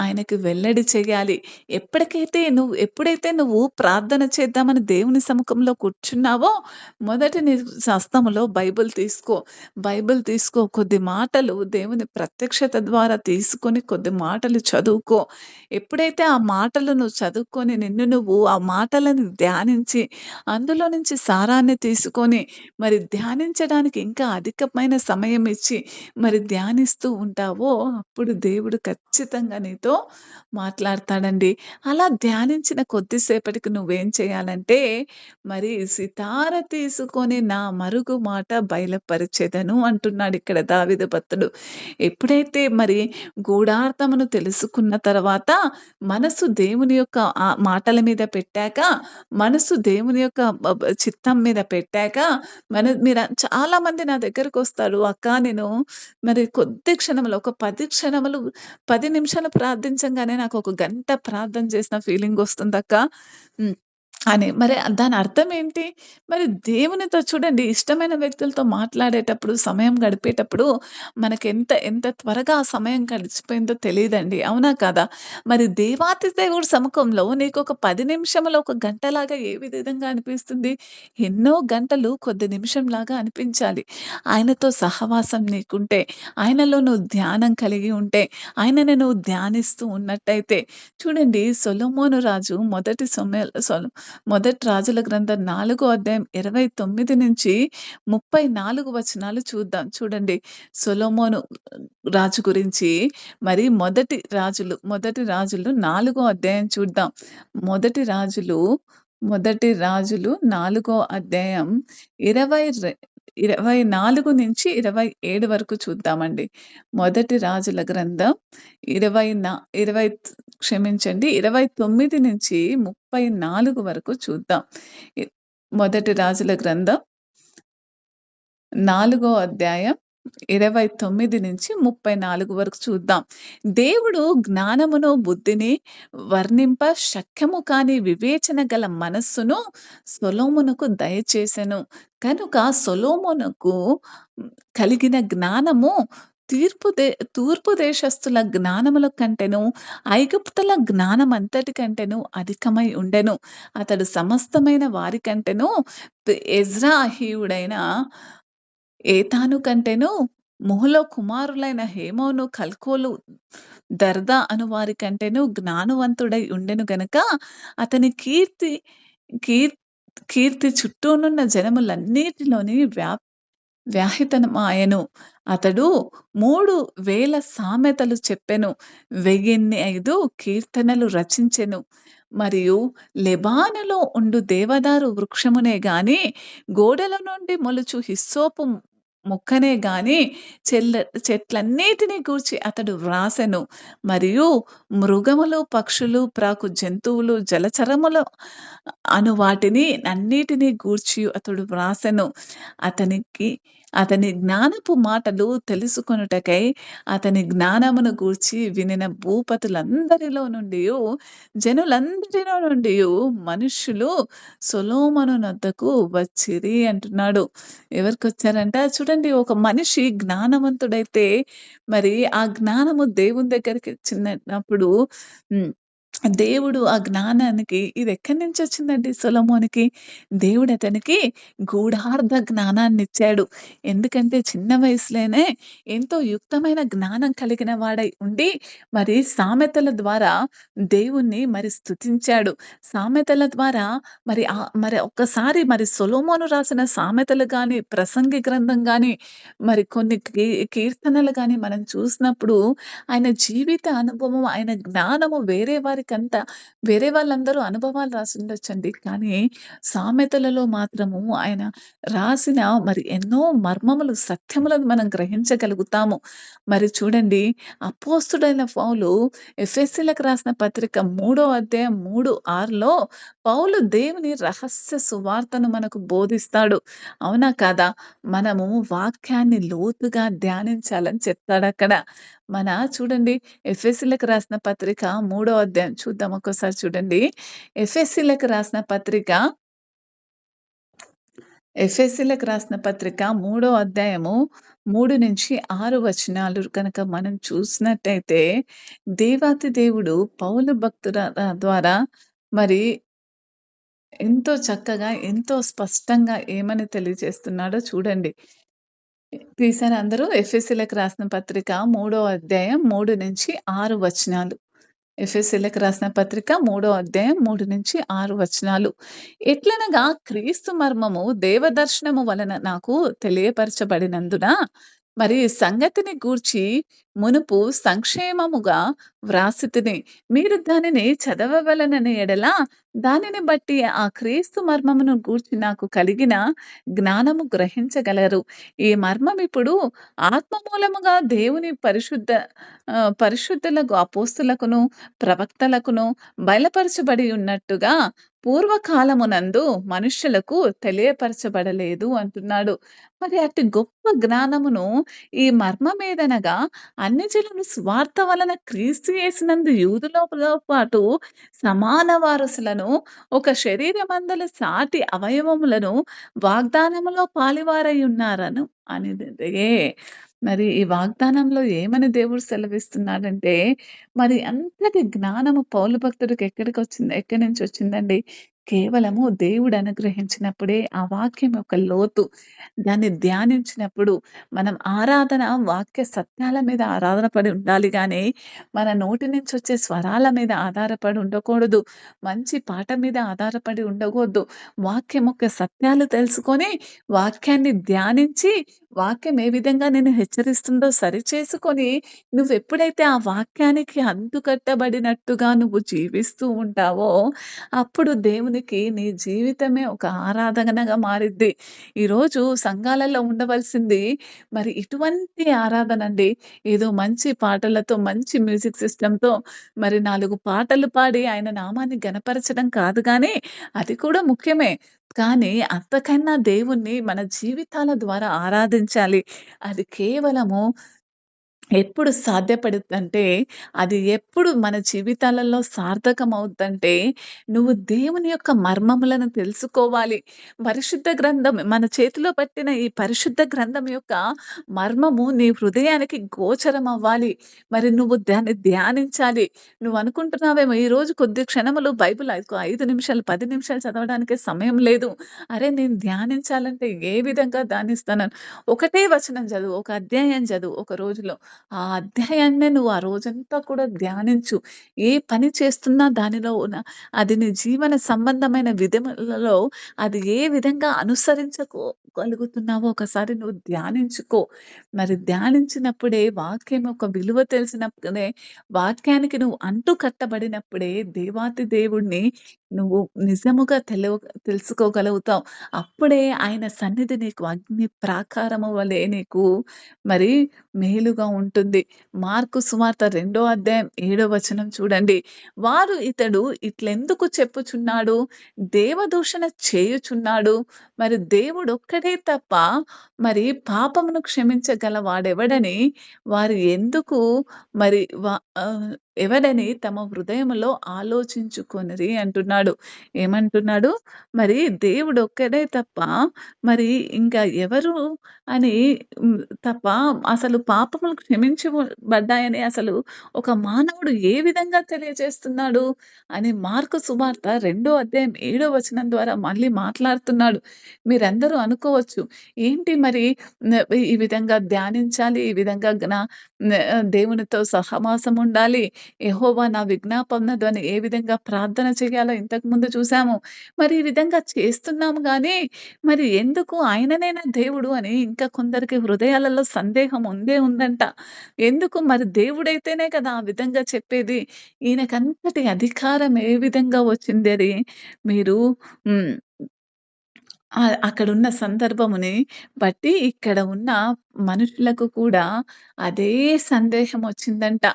ఆయనకి వెల్లడి చేయాలి. ఎప్పుడైతే నువ్వు ప్రార్థన చేద్దామని దేవుని సముఖంలో కూర్చున్నావో, మొదట నీ హస్తములో బైబిల్ తీసుకో. కొద్ది మాటలు దేవుని ప్రత్యక్షత ద్వారా తీసుకొని కొద్ది మాటలు చదువుకో. ఎప్పుడైతే ఆ మాటలు నువ్వు చదువుకొని నువ్వు ఆ మాటలను ధ్యానించి, అందులో నుంచి సారాన్ని తీసుకొని, మరి ధ్యానించడానికి ఇంకా అధికమైన సమయం ఇచ్చి, మరి ధ్యానిస్తూ ఉంటావో, అప్పుడు దేవుడు ఖచ్చితంగా నీతో మాట్లాడతాడండి. అలా ధ్యానించిన కొద్దిసేపటికి నువ్వేం చేయాలంటే, మరి సితార తీసుకొని నా మరుగు మాట బయలుపరిచెదను అంటున్నాడిక్కడ దావీదు భక్తుడు. ఎప్పుడైతే మరి గూఢార్థమును తెలుసుకున్న తర్వాత, మనసు దేవుని యొక్క మాటల మీద పెట్టాక, మనసు దేవుని యొక్క చిత్తం మీద పెట్టాక, చాలా మంది నా దగ్గరకొస్తారు. అక్క నేను మరి కొద్ది క్షణములో ఒక 10 నిమిషాలు ప్రార్థించంగానే నాకొక గంట ప్రార్థన చేసిన ఫీలింగొస్తుందక్క. హ్మ్. అని. మరి దాని అర్థం ఏంటి? మరి దేవునితో చూడండి ఇష్టమైన వ్యక్తులతో మాట్లాడేటప్పుడు, సమయం గడిపేటప్పుడు ఎంత త్వరగా ఆ సమయం గడిచిపోయిందో తెలీదండి. అవునా కాదా? మరి దేవాతి దేవుడి సముఖంలో నీకొక 10 నిమిషములు ఒక గంటలాగా ఏ విధంగా అనిపిస్తుంది? ఎన్నో గంటలు కొద్ది నిమిషంలాగా అనిపించాలి. ఆయనతో సహవాసం నీకుంటే, ఆయనలో నువ్వు ధ్యానం కలిగి ఉంటే, ఆయనని నువ్వు ధ్యానిస్తూ ఉన్నట్టయితే చూడండి సొలొమోను రాజు మొదటి రాజుల గ్రంథం 4 అధ్యాయం 29-34 వచనాలు చూద్దాం. చూడండి సొలొమోను రాజు గురించి మరి మొదటి రాజులు 4 అధ్యాయం చూద్దాం. మొదటి రాజులు 4 అధ్యాయం 24-27 వరకు చూద్దామండి. మొదటి రాజుల గ్రంథం 29-34 వరకు చూద్దాం. మొదటి రాజుల గ్రంథం 4 అధ్యాయం 29-34 వరకు చూద్దాం. దేవుడు జ్ఞానమును, బుద్ధిని వర్ణింప శక్యము కాని వివేచన గల మనస్సును సొలొమోనుకు దయచేసెను. కనుక సొలొమోనుకు కలిగిన జ్ఞానము తూర్పు దేశస్థుల జ్ఞానముల కంటెను, ఐగుప్తుల జ్ఞానమంతటి కంటెను అధికమై ఉండెను. అతడు సమస్తమైన వారి కంటెను ఎజ్రాహీయుడైన ఏతాను కంటెను, మొహలో కుమారులైన హేమోను, కల్కోలు, దర్దా అను వారి కంటెను జ్ఞానవంతుడై ఉండెను గనక అతని కీర్తి చుట్టూనున్న జనములన్నిటిలోని వ్యాహితమాయెను. అతడు 3000 సామెతలు చెప్పెను, 1005 కీర్తనలు రచించెను. మరియు లెబానులో ఉండు దేవదారు వృక్షమునే గాని, గోడల నుండి మొలుచు హిస్సోపు మొక్కనే గాని చెట్లన్నిటిని గూర్చి అతడు వ్రాసెను. మరియు మృగములు, పక్షులు, ప్రాకు జంతువులు, జలచరములు అను వాటిని అన్నిటిని గూర్చి అతడు వ్రాసెను. అతని జ్ఞానపు మాటలు తెలుసుకొనుటకై అతని జ్ఞానమును గూర్చి వినిన భూపతులందరిలో నుండియు, జనులందరిలో నుండియు మనుష్యులు సొలొమోను నొద్దకు వచ్చిరి అంటున్నాడు. ఎవరికొచ్చారంట? చూడండి, ఒక మనిషి జ్ఞానవంతుడైతే మరి ఆ జ్ఞానము దేవుని దగ్గరికి చిన్నప్పుడు హ్మ్. దేవుడు ఆ జ్ఞానానికి ఇదెక్కడి నుంచొచ్చిందండి సొలొమోనుకి? దేవుడు అతనికి గూఢార్థ జ్ఞానాన్నిచ్చాడు. ఎందుకంటే చిన్న వయసులోనే ఎంతో యుక్తమైన జ్ఞానం కలిగిన వాడై ఉండి, మరి సామెతల ద్వారా దేవుణ్ణి మరి స్తుతించాడు. సామెతల ద్వారా మరి ఒక్కసారి మరి సొలొమోను రాసిన సామెతలు గాని, ప్రసంగి గ్రంథం గాని, మరి కొన్ని కీర్తనలు గాని మనం చూసినప్పుడు ఆయన జీవిత అనుభవం, ఆయన జ్ఞానము వేరే వాళ్ళందరూ అనుభవాలు రాసుండొచ్చండి. కానీ సామెతలలో మాత్రము ఆయన రాసిన మరి ఎన్నో మర్మములు, సత్యములను మనం గ్రహించగలుగుతాము. మరి చూడండి, అపోస్తుడైన పౌలు ఎఫెసీయులకు రాసిన పత్రిక 3 అధ్యాయం 3:6లో పౌలు దేవుని రహస్య సువార్తను మనకు బోధిస్తాడు. అవునా కాదా? మనము వాక్యాన్ని లోతుగా ధ్యానించాలని చెప్తాడక్కడ. చూడండి, ఎఫెసీయులకు రాసిన పత్రిక 3 అధ్యాయం చూద్దాం ఒక్కసారి చూడండి. ఎఫెసీయులకు రాసిన పత్రిక ఎఫెసీయులకు రాసిన పత్రిక 3 అధ్యాయము 3-6 వచనాలు కనుక మనం చూసినట్టయితే, దేవాతి దేవుడు పౌలు భక్తుల ద్వారా మరి ఎంతో చక్కగా, ఎంతో స్పష్టంగా ఏమని తెలియజేస్తున్నాడో చూడండి. తీశారా అందరూ? ఎఫెసీయులకు రాసిన పత్రిక 3 అధ్యాయం 3-6 వచనాలు. ఎఫెసీయులకు రాసిన పత్రిక 3 అధ్యాయం 3-6 వచనాలు. ఎట్లనగా క్రీస్తు మర్మము దేవదర్శనము వలన నాకు తెలియపరచబడినందున, మరి సంగతిని గూర్చి మునుపు సంక్షేమముగా వ్రాసితిని. మీరు దానిని చదవవలనని ఎడల, దానిని బట్టి ఆ క్రీస్తు మర్మమును గూర్చి నాకు కలిగిన జ్ఞానము గ్రహించగలరు. ఈ మర్మం ఇప్పుడు ఆత్మ మూలముగా దేవుని పరిశుద్ధులకు అపోస్తలుకును, ప్రవక్తలకును బయలుపరచబడి ఉన్నట్టుగా పూర్వకాలమునందు మనుష్యులకు తెలియపరచబడలేదు అంటున్నాడు. మరి అట్టి గొప్ప జ్ఞానమును ఈ మర్మమేదనగా, అన్ని జనులు స్వార్థ వలన క్రీస్తు యేసునందు యూదులతో పాటు సమాన వారసులను, ఒక శరీరమందలి సాటి అవయవములను వాగ్దానములో పాలివారై ఉన్నారను అనిదే. మరి ఈ వాగ్దానంలో ఏమని దేవుడు సెలవిస్తున్నాడంటే, మరి అంతటి జ్ఞానము పౌలు భక్తుడికి ఎక్కడి నుంచొచ్చిందండి? కేవలము దేవుడు అనుగ్రహించినప్పుడే ఆ వాక్యం యొక్క లోతు. దాన్ని ధ్యానించినప్పుడు మనం వాక్య సత్యాల మీద ఆధారపడి ఉండాలి గానీ, మన నోటి నుంచొచ్చే స్వరాల మీద ఆధారపడి ఉండకూడదు. మంచి పాట మీద ఆధారపడి ఉండకూడదు. వాక్యం యొక్క సత్యాలు తెలుసుకొని, వాక్యాన్ని ధ్యానించి, వాక్యం ఏ విధంగా నిన్ను హెచ్చరిస్తుందో సరిచేసుకొని, నువ్వెప్పుడైతే ఆ వాక్యానికి అంతుకట్టబడినట్టుగా నువ్వు జీవిస్తూ ఉంటావో, అప్పుడు దేవునికి నీ జీవితమే ఒక ఆరాధనగా మారిద్ది. ఈరోజు సంఘాలలో ఉండవలసింది మరి ఇటువంటి ఆరాధనండి. ఏదో మంచి పాటలతో, మంచి మ్యూజిక్ సిస్టమ్‌తో మరి 4 పాటలు పాడి ఆయన నామాన్ని ఘనపరచడం కాదు గానీ, అది కూడా ముఖ్యమే. కానీ అంతకన్నా దేవుణ్ణి మన జీవితాల ద్వారా ఆరాధించాలి. అది కేవలము ఎప్పుడు సాధ్యపడుద్దంటే, అది ఎప్పుడు మన జీవితాలలో సార్థకమవుద్దంటే, నువ్వు దేవుని యొక్క మర్మములను తెలుసుకోవాలి. పరిశుద్ధ గ్రంథం మన చేతిలో పట్టిన ఈ పరిశుద్ధ గ్రంథం యొక్క మర్మము నీ హృదయానికి గోచరమవ్వాలి. మరి నువ్వు దాన్ని ధ్యానించాలి. నువ్వనుకుంటున్నావేమో, ఈరోజు కొద్ది క్షణములు బైబిల్ 5 నిమిషాలు, 10 నిమిషాలు చదవడానికే సమయం లేదు. అరే! నేను ధ్యానించాలంటే ఏ విధంగా ధ్యానిస్తానని, ఒకటే వచనం చదువు, ఒక అధ్యాయం చదువు ఒక రోజులో. ఆ అధ్యాయాన్నే నువ్వు ఆ రోజంతా కూడా ధ్యానించు. ఏ పని చేస్తున్నా దానిలో అది నీ జీవన సంబంధమైన విధములలో అది ఏ విధంగా గలుగుతున్నావో ఒకసారి నువ్వు ధ్యానించుకో. మరి ధ్యానించినప్పుడే వాక్యం యొక్క విలువ తెలిసినప్పుడే, వాక్యానికి నువ్వు అంటు కట్టబడినప్పుడే దేవాతి దేవుడిని నువ్వు నిజముగా తెలుసుకోగలుగుతావు. అప్పుడే ఆయన సన్నిధి నీకు అగ్ని ప్రాకారము వలె నీకు మరి మేలుగా ఉంటుంది. మార్కు సువార్త 2 అధ్యాయం 7 వచనం చూడండి. వారు ఇతడు ఇట్లెందుకు చెప్పుచున్నాడు? దేవదూషణ చేయుచున్నాడు. మరి దేవుడొక్కడే తప్ప మరి పాపమును క్షమించగల వాడెవడని వారు ఎందుకు మరి ఎవడని తమ హృదయములో ఆలోచించుకొనిరి అంటున్నాడు. ఏమంటున్నాడు? మరి దేవుడొక్కడే తప్ప మరి ఇంకా ఎవరు అని తప్ప అసలు పాపములు క్షమించబడ్డాయని అసలు ఒక మానవుడు ఏ విధంగా తెలియజేస్తున్నాడు అని మార్కు సువార్త 2 అధ్యాయం 7 వచనం ద్వారా మళ్ళీ మాట్లాడుతున్నాడు. మీరందరూ అనుకోవచ్చు, ఏంటి మరి ఈ విధంగా ధ్యానించాలి, ఈ విధంగా దేవునితో సహవాసం ఉండాలి, యెహోవా నా విజ్ఞాపన ధ్వని ఏ విధంగా ప్రార్థన చేయాలో ఇంతకుముందు చూసాము. మరి ఈ విధంగా చేస్తున్నాము గానీ మరి ఎందుకు ఆయననేనా దేవుడు అని ఇంకా కొందరికి హృదయాలలో సందేహం ఉందే ఉందంట. ఎందుకు మరి దేవుడైతేనే కదా ఆ విధంగా చెప్పేది. ఈయనకంతటి అధికారం ఏ విధంగా వచ్చింది అని మీరు హ్మ్. అక్కడున్న సందర్భముని బట్టి ఇక్కడ ఉన్న మనుషులకు కూడా అదే సందేహం వచ్చిందంట.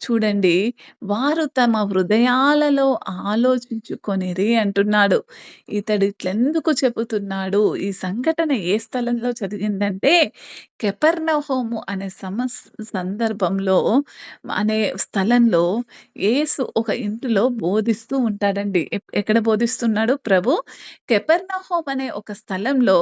చూడండి, వారు తమ హృదయాలలో ఆలోచించుకొనిరి అంటున్నాడు. ఇతడు ఇట్లెందుకు చెబుతున్నాడు? ఈ సంఘటన ఏ స్థలంలో జరిగిందంటే, కెపెర్నహూము అనే సందర్భంలో అనే స్థలంలో యేసు ఒక ఇంటిలో బోధిస్తూ ఉంటాడండి. ఎక్కడ బోధిస్తున్నాడు ప్రభు? కెపెర్నహూమ్ అనే ఒక స్థలంలో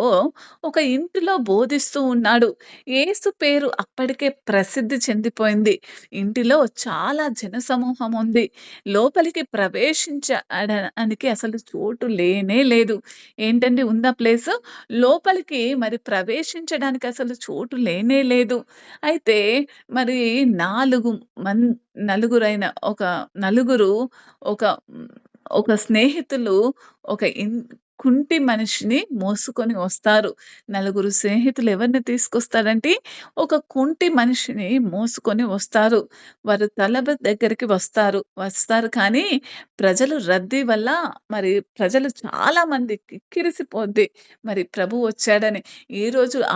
ఒక ఇంటిలో బోధిస్తూ ఉన్నాడు. యేసు పేరు అప్పటికే ప్రసిద్ధి చెందిపోయింది. ఇంటిలో చాలా జనసమూహం ఉంది. లోపలికి ప్రవేశించడానికి అసలు చోటు లేనే లేదు. ఏంటండి ఉందా ప్లేసు? లోపలికి మరి ప్రవేశించడానికి అసలు చోటు లేనే లేదు. అయితే మరి 4 మన్ నలుగురైన ఒక నలుగురు ఒక ఒక స్నేహితులు ఒక కుంటి మనిషిని మోసుకొని వస్తారు. నలుగురు స్నేహితులు ఎవరిని తీసుకొస్తారంటే, ఒక కుంటి మనిషిని మోసుకొని వస్తారు. వారు దగ్గరికి వస్తారు కానీ, ప్రజలు రద్దీ వల్ల మరి ప్రజలు చాలా మంది కిక్కిరిసిపోద్ది. మరి ప్రభు వచ్చాడని.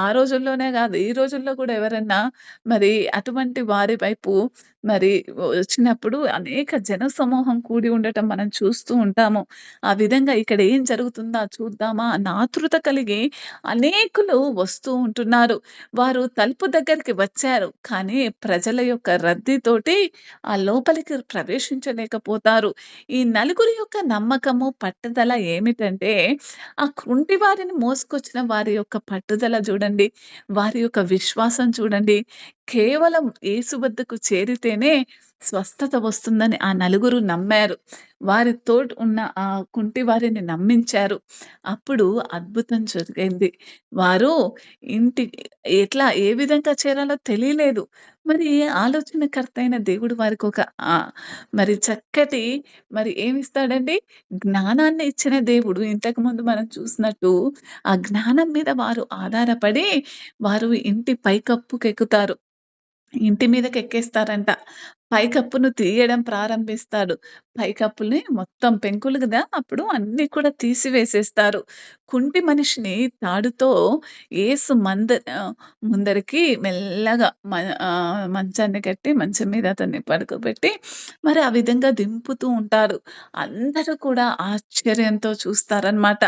ఆ రోజుల్లోనే గాదు, ఈ రోజుల్లో కూడా ఎవరన్నా మరి అటువంటి వారి వైపు మరి వచ్చినప్పుడు అనేక జనసమూహం కూడి ఉండటం మనం చూస్తూ ఉంటాము. ఆ విధంగా ఇక్కడ ఏం జరుగుతుందా చూద్దామా అన్న ఆతృత కలిగి అనేకులు వస్తూ ఉంటున్నారు. వారు తలుపు దగ్గరికి వచ్చారు. కానీ ప్రజల యొక్క రద్దీతోటి ఆ లోపలికి ప్రవేశించలేకపోతారు. ఈ నలుగురి యొక్క నమ్మకము, పట్టుదల ఏమిటంటే, ఆ కుంటి వారిని మోసుకొచ్చిన వారి యొక్క పట్టుదల చూడండి. వారి యొక్క విశ్వాసం చూడండి. కేవలం యేసు వద్దకు చేరితేనే స్వస్థత వస్తుందని ఆ నలుగురు నమ్మారు. వారితోటి ఉన్న ఆ కుంటి వారిని నమ్మించారు. అప్పుడు అద్భుతం జరిగింది. వారు ఏ విధంగా చేరాలో తెలియలేదు. మరి ఆలోచనకర్త అయిన దేవుడు వారికొక మరి చక్కటి మరి ఏమిస్తాడండి? జ్ఞానాన్ని ఇచ్చిన దేవుడు. ఇంతకుముందు మనం చూసినట్టు ఆ జ్ఞానం మీద వారు ఆధారపడి వారు ఇంటి పైకప్పుకెక్కుతారు. ఇంటి మీదకెక్కేస్తారంట. పైకప్పును తీయడం ప్రారంభిస్తాడు. పైకప్పుల్ని మొత్తం పెంకులు గదా! అప్పుడు అన్నీ కూడా తీసివేసేస్తారు. కుంటి మనిషిని తాడుతో యేసు ముందరికి మెల్లగా మంచాన్ని కట్టి మంచం మీద అతన్ని పడుకోబెట్టి మరి ఆ విధంగా దింపుతూ ఉంటారు. అందరూ కూడా ఆశ్చర్యంతో చూస్తారనమాట.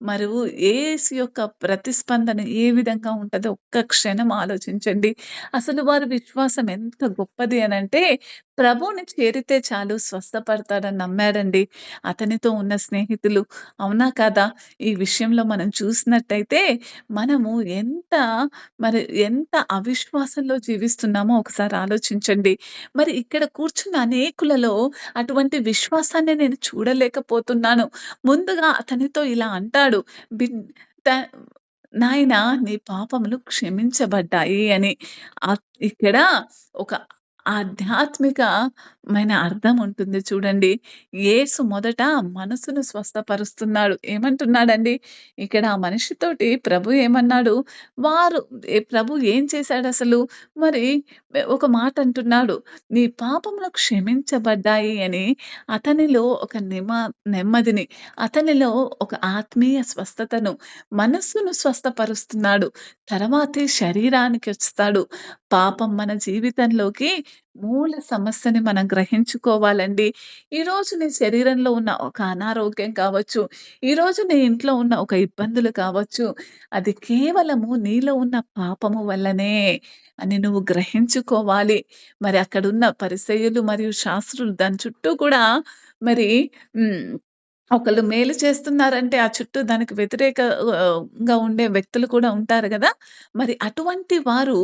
మరియు యేసు యొక్క ప్రతిస్పందన ఏ విధంగా ఉంటదో ఒక్క క్షణం ఆలోచించండి. అసలు వారి విశ్వాసం ఎంత గొప్పది అనంటే, ప్రభువుని చేరితే చాలు స్వస్థపడతాడని నమ్మాడండి. అతనితో ఉన్న స్నేహితులు. అవునా కాదా? ఈ విషయంలో మనం చూసినట్టయితే, మనము ఎంత అవిశ్వాసంలో జీవిస్తున్నామో ఒకసారి ఆలోచించండి. మరి ఇక్కడ కూర్చున్న అనేకులలో అటువంటి విశ్వాసాన్ని నేను చూడలేకపోతున్నాను. ముందుగా అతనితో ఇలా అంటాడు. బిన్ త నాయనా నీ పాపములు క్షమించబడ్డాయి అని. ఇక్కడ ఒక ఆధ్యాత్మికమైన అర్థం ఉంటుంది చూడండి. యేసు మొదట మనసును స్వస్థపరుస్తున్నాడు. ఏమంటున్నాడండి? ఇక్కడ ఆ మనిషితోటి ప్రభు ఏమన్నాడు? వారు ప్రభు ఏం చేశాడసలు? మరి ఒక మాట అంటున్నాడు. "నీ పాపములు క్షమించబడ్డాయి" అని అతనిలో ఒక నెమ్మదిని, అతనిలో ఒక ఆత్మీయ స్వస్థతను, మనస్సును స్వస్థపరుస్తున్నాడు. తర్వాతే శరీరానికొస్తాడు. పాపం మన జీవితంలోకి మూల సమస్యని మనం గ్రహించుకోవాలండి. ఈరోజు నీ శరీరంలో ఉన్న ఒక అనారోగ్యం కావచ్చు, ఈరోజు నీ ఇంట్లో ఉన్న ఒక ఇబ్బందులు కావచ్చు, అది కేవలము నీలో ఉన్న పాపము వల్లనే అని నువ్వు గ్రహించుకోవాలి. మరి అక్కడున్న పరిసయ్యులు మరియు శాస్త్రులు దాని చుట్టూ కూడా మరి హ్మ్. ఒకళ్ళు మేలు చేస్తున్నారంటే, ఆ చుట్టూ దానికి వ్యతిరేక గా ఉండే వ్యక్తులు కూడా ఉంటారు గదా! మరి అటువంటి వారు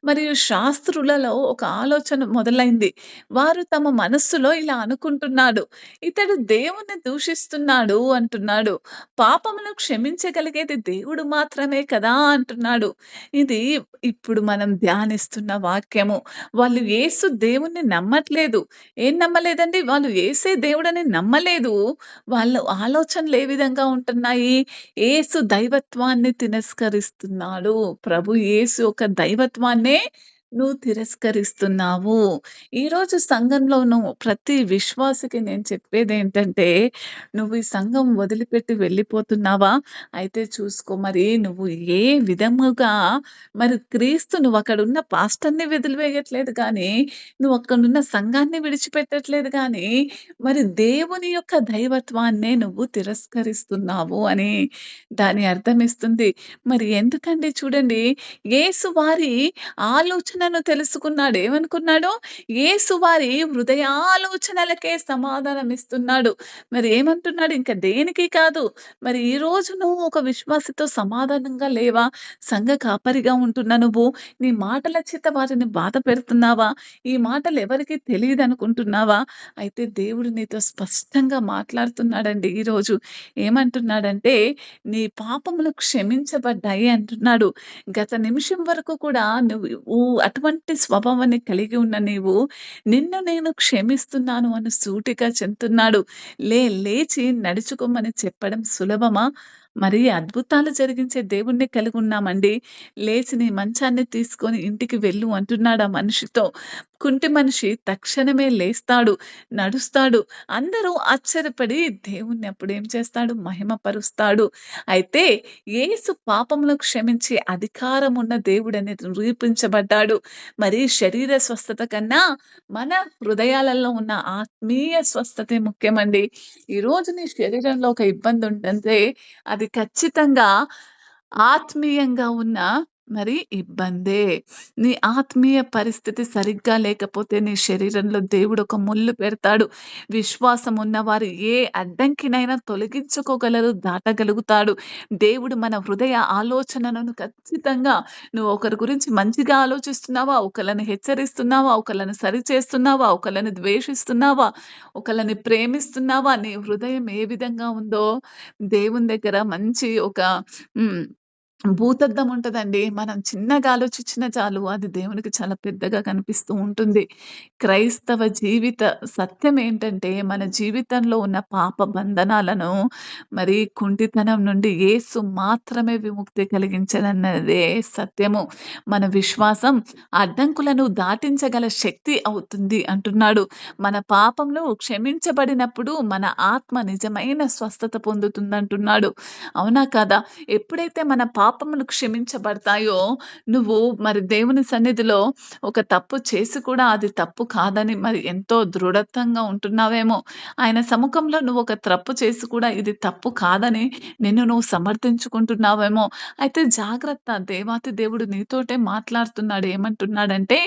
మరియు శాస్త్రులలో ఒక ఆలోచన మొదలైంది. వారు తమ మనస్సులో ఇలా అనుకుంటున్నాడు. ఇతడు దేవుణ్ణి దూషిస్తున్నాడు అంటున్నాడు. పాపమును క్షమించగలిగేది దేవుడు మాత్రమే కదా! అంటున్నాడు. ఇది ఇప్పుడు మనం ధ్యానిస్తున్న వాక్యము. వాళ్ళు యేసు దేవుణ్ణి నమ్మట్లేదు. ఏం నమ్మలేదండి? వాళ్ళు యేసే దేవుడని నమ్మలేదు. వాళ్ళ ఆలోచనలు ఏ విధంగా ఉంటున్నాయి? యేసు దైవత్వాన్ని తిరస్కరిస్తున్నాడు. ప్రభు యేసు యొక్క దైవత్వాన్నే నువ్వు తిరస్కరిస్తున్నావు. ఈరోజు సంఘంలో నువ్వు ప్రతి విశ్వాసికి నేను చెప్పేదేంటంటే, నువ్వు ఈ సంఘం వదిలిపెట్టి వెళ్ళిపోతున్నావా? అయితే చూసుకో మరి నువ్వు ఏ విధముగా మరి క్రీస్తు నువ్వక్కడున్న పాస్టర్‌ని వదిలివేయట్లేదు గానీ, నువ్వక్కడున్న సంఘాన్ని విడిచిపెట్టట్లేదు గానీ, మరి దేవుని యొక్క దైవత్వాన్నే నువ్వు తిరస్కరిస్తున్నావు అని దాని అర్థమిస్తుంది. మరి ఎందుకండి చూడండి, యేసు వారి ఆలోచనను తెలుసుకున్నాడు. ఏమనుకున్నాడు? యేసు వారి హృదయాలోచనలకే సమాధానమిస్తున్నాడు. మరి ఏమంటున్నాడు? ఇంక దేనికి కాదు. మరి ఈరోజు నువ్వు ఒక విశ్వాసితో సమాధానంగా లేవా? సంఘ కాపరిగా ఉంటున్న నువ్వు, నీ మాటల చేత వారిని బాధ పెడుతున్నావా? ఈ మాటలు ఎవరికీ తెలీదనుకుంటున్నావా? అయితే దేవుడు నీతో స్పష్టంగా మాట్లాడుతున్నాడండి ఈరోజు. ఏమంటున్నాడంటే, "నీ పాపములు క్షమించబడ్డాయి" అంటున్నాడు. గత నిమిషం వరకు కూడా నువ్వు అటువంటి స్వభావాన్ని కలిగి ఉన్న నీవు, నిన్ను నేను క్షమిస్తున్నాను అని సూటిగా చెప్తున్నాడు. లేచి నడుచుకోమని చెప్పడం సులభమా? మరి అద్భుతాలు జరిగించే దేవుడిని కలిగున్నామండి. లేచి నీ మంచాన్ని తీసుకొని ఇంటికి వెళ్ళు అంటున్నాడు ఆ మనిషితో. కుంటి మనిషి తక్షణమే లేస్తాడు, నడుస్తాడు. అందరూ ఆశ్చర్యపడి దేవుణ్ణి అప్పుడేం చేస్తాడు? మహిమపరుస్తాడు. అయితే యేసు పాపములను క్షమించే అధికారం ఉన్న దేవుడని నిరూపించబడ్డాడు. మరి శరీర స్వస్థత కన్నా మన హృదయాలలో ఉన్న ఆత్మీయ స్వస్థతే ముఖ్యమండి. ఈరోజు నీ శరీరంలో ఒక ఇబ్బంది ఉంటంటే అది ఖచ్చితంగా ఆత్మీయంగా ఉన్న మరి ఇబ్బందే. నీ ఆత్మీయ పరిస్థితి సరిగ్గా లేకపోతే నీ శరీరంలో దేవుడు ఒక ముల్లు పెడతాడు. విశ్వాసం ఉన్నవారు ఏ అడ్డంకినైనా తొలగించుకోగలరు, దాటగలుగుతాడు. దేవుడు మన హృదయ ఆలోచనలను ఖచ్చితంగా నువ్వు ఒకరి గురించి మంచిగా ఆలోచిస్తున్నావా? ఒకళ్ళని హెచ్చరిస్తున్నావా? ఒకళ్ళని సరిచేస్తున్నావా? ఒకళ్ళని ద్వేషిస్తున్నావా? ఒకళ్ళని ప్రేమిస్తున్నావా? నీ హృదయం ఏ విధంగా ఉందో దేవుని దగ్గర మంచి ఒక హ్మ్. భూతద్దం ఉంటదండి. మనం చిన్నగా ఆలోచించినా చాలు అది దేవునికి చాలా పెద్దగా కనిపిస్తూ ఉంటుంది. క్రైస్తవ జీవిత సత్యం ఏంటంటే, మన జీవితంలో ఉన్న పాప బంధనాలను మరి కుంటితనం నుండి యేసు మాత్రమే విముక్తి కలిగించనన్నదే సత్యము. మన విశ్వాసం అడ్డంకులను దాటించగల శక్తి అవుతుంది అంటున్నాడు. మన పాపములు క్షమించబడినప్పుడు మన ఆత్మ నిజమైన స్వస్థత పొందుతుందంటున్నాడు. అవునా కాదా? ఎప్పుడైతే మన పాపములు క్షమించబడతాయో, నువ్వు మరి దేవుని సన్నిధిలో ఒక తప్పు చేసి కూడా అది తప్పు కాదని మరి ఎంతో దృఢత్వంగా ఉంటున్నావేమో. ఆయన సముఖంలో నువ్వు ఒక తప్పు చేసి కూడా ఇది తప్పు కాదని నిన్ను నువ్వు సమర్థించుకుంటున్నావేమో. అయితే జాగ్రత్త, దేవాతి దేవుడు నీతోటే మాట్లాడుతున్నాడు. ఏమంటున్నాడంటే,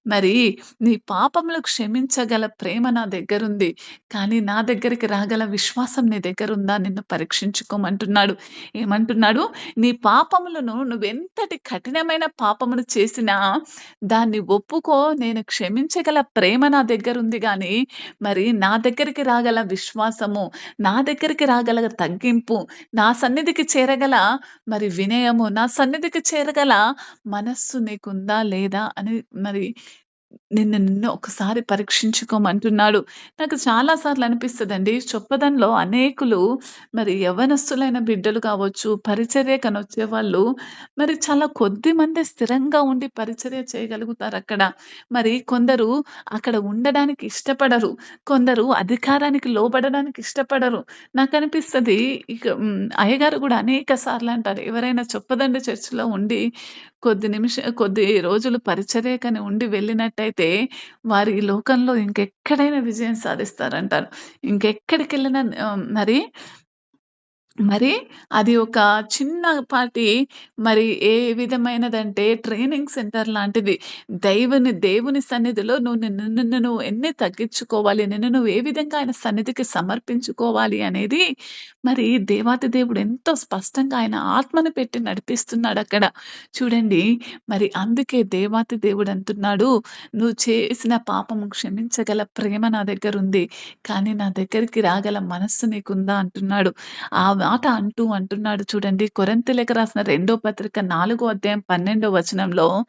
మరి నీ పాపములు క్షమించగల ప్రేమ నా దగ్గరుంది. కానీ నా దగ్గరికి రాగల విశ్వాసం నీ దగ్గరుందా? నిన్ను పరీక్షించుకోమంటున్నాడు. ఏమంటున్నాడు? నీ పాపములను నువ్వెంతటి కఠినమైన పాపమును చేసినా దాన్ని ఒప్పుకో. నేను క్షమించగల ప్రేమ నా దగ్గరుంది గానీ, మరి నా దగ్గరికి రాగల విశ్వాసము, నా దగ్గరికి రాగల తగ్గింపు, నా సన్నిధికి చేరగల మరి వినయము, నా సన్నిధికి చేరగల మనస్సు నీకుందా లేదా అని మరి నిన్ను ఒకసారి పరీక్షించుకోమంటున్నాడు. నాకు చాలా సార్లు అనిపిస్తదండి. చొప్పదంలో అనేకులు మరి యవ్వనస్తులైన బిడ్డలు కావచ్చు, పరిచర్యకనొచ్చేవాళ్ళు మరి చాలా కొద్ది మందే స్థిరంగా ఉండి పరిచర్య చేయగలుగుతారక్కడ. మరి కొందరు అక్కడ ఉండడానికి ఇష్టపడరు. కొందరు అధికారానికి లోబడడానికి ఇష్టపడరు. నాకనిపిస్తది అయ్యగారు గూడా అనేక సార్లంటారు. ఎవరైనా చొప్పదండి చర్చ్‌లో ఉండి కొద్ది రోజులు పరిచర్యకని ఉండి వెళ్ళినట్టయితే, వారు ఈ లోకంలో ఇంకెక్కడైనా విజయం సాధిస్తారంటారు. ఇంకెక్కడికెళ్ళినా మరి మరి అది ఒక చిన్నపాటి మరి ఏ విధమైనదంటే ట్రైనింగ్ సెంటర్ లాంటిది. దేవుని సన్నిధిలో నువ్వు నిన్ను నువ్వు ఎన్ని తగ్గించుకోవాలి, నిన్ను నువ్వు ఏ విధంగా ఆయన సన్నిధికి సమర్పించుకోవాలి అనేది మరి దేవాతి దేవుడు ఎంతో స్పష్టంగా ఆయన ఆత్మను పెట్టి నడిపిస్తున్నాడక్కడ. చూడండి మరి అందుకే దేవాతి దేవుడు అంటున్నాడు, "నువ్వు చేసిన పాపము క్షమించగల ప్రేమ నా దగ్గరుంది. కానీ నా దగ్గరికి రాగల మనస్సు నీకుందా?" అంటున్నాడు. ఆ మాట అంటున్నాడు చూడండి. కొరింథీయులకు రాసిన రెండో పత్రిక 4 అధ్యాయం 12 వచనంలో,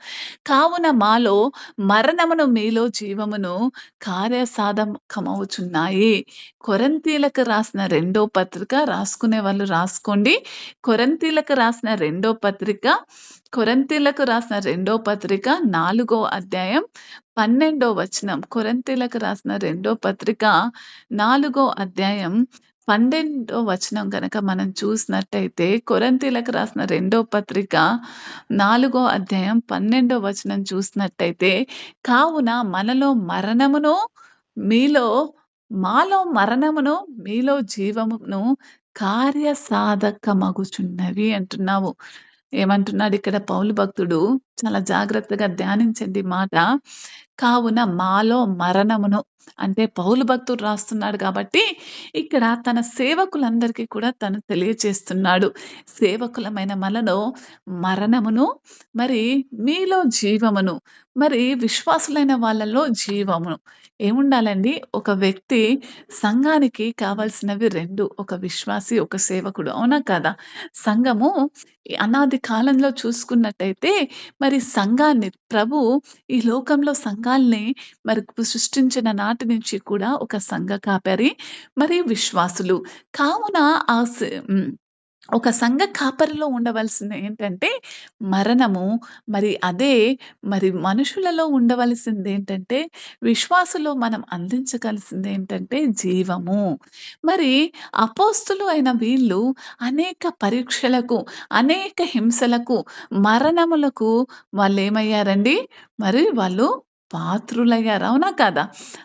"కావున మాలో మరణమును మీలో జీవమును కార్యసాధకమవుచున్నాయి." కొరింథీయులకు రాసిన రెండో పత్రిక రాసుకునే వాళ్ళు రాసుకోండి. కొరింథీయులకు రాసిన రెండో పత్రిక, కొరింథీయులకు రాసిన రెండో పత్రిక 4 అధ్యాయం 12 వచనం. కొరింథీయులకు రాసిన రెండో పత్రిక 4 అధ్యాయం 12 వచనం గనక మనం చూసినట్టయితే, కొరింథీయులకు రాసిన రెండో పత్రిక 4 అధ్యాయం 12 వచనం చూసినట్టయితే, "కావున మీలో మాలో మరణమును, మీలో జీవమును కార్యసాధకమగుచున్నవి" అంటున్నావు. ఏమంటున్నాడిక్కడ పౌలు భక్తుడు, చాలా జాగ్రత్తగా ధ్యానించండి ఈ మాట. కావున మాలో మరణమును అంటే పౌలు భక్తుడు రాస్తున్నాడు కాబట్టి, ఇక్కడ తన సేవకులందరికీ కూడా తను తెలియచేస్తున్నాడు. సేవకులమైన మనలో మరణమును, మరి మీలో జీవమును, మరి విశ్వాసులైన వాళ్ళలో జీవమును. ఏముండాలండి? ఒక వ్యక్తి సంఘానికి కావాల్సినవి 2. ఒక విశ్వాసి, ఒక సేవకుడు. అవునా కాదా? సంఘము అనాది కాలంలో చూసుకున్నట్టయితే మరి సంఘాన్ని ఈ లోకంలో సంఘాల్ని మరి సృష్టించిన నాటి నుంచి కూడా ఒక సంఘ కాపరి, మరి విశ్వాసులు. కావున ఆ స హ్మ్. ఒక సంఘ కాపరిలో ఉండవలసింది ఏంటంటే మరణము. మరి అదే మరి మనుషులలో ఉండవలసిందేంటంటే, విశ్వాసులో మనం అందించగలిసిందేంటంటే జీవము. మరి అపోస్తులు అయిన వీళ్ళు అనేక పరీక్షలకు, అనేక హింసలకు, మరణములకు వాళ్ళేమయ్యారండి? మరి వాళ్ళు పాత్రులయ్యారు. అవునా కాదా?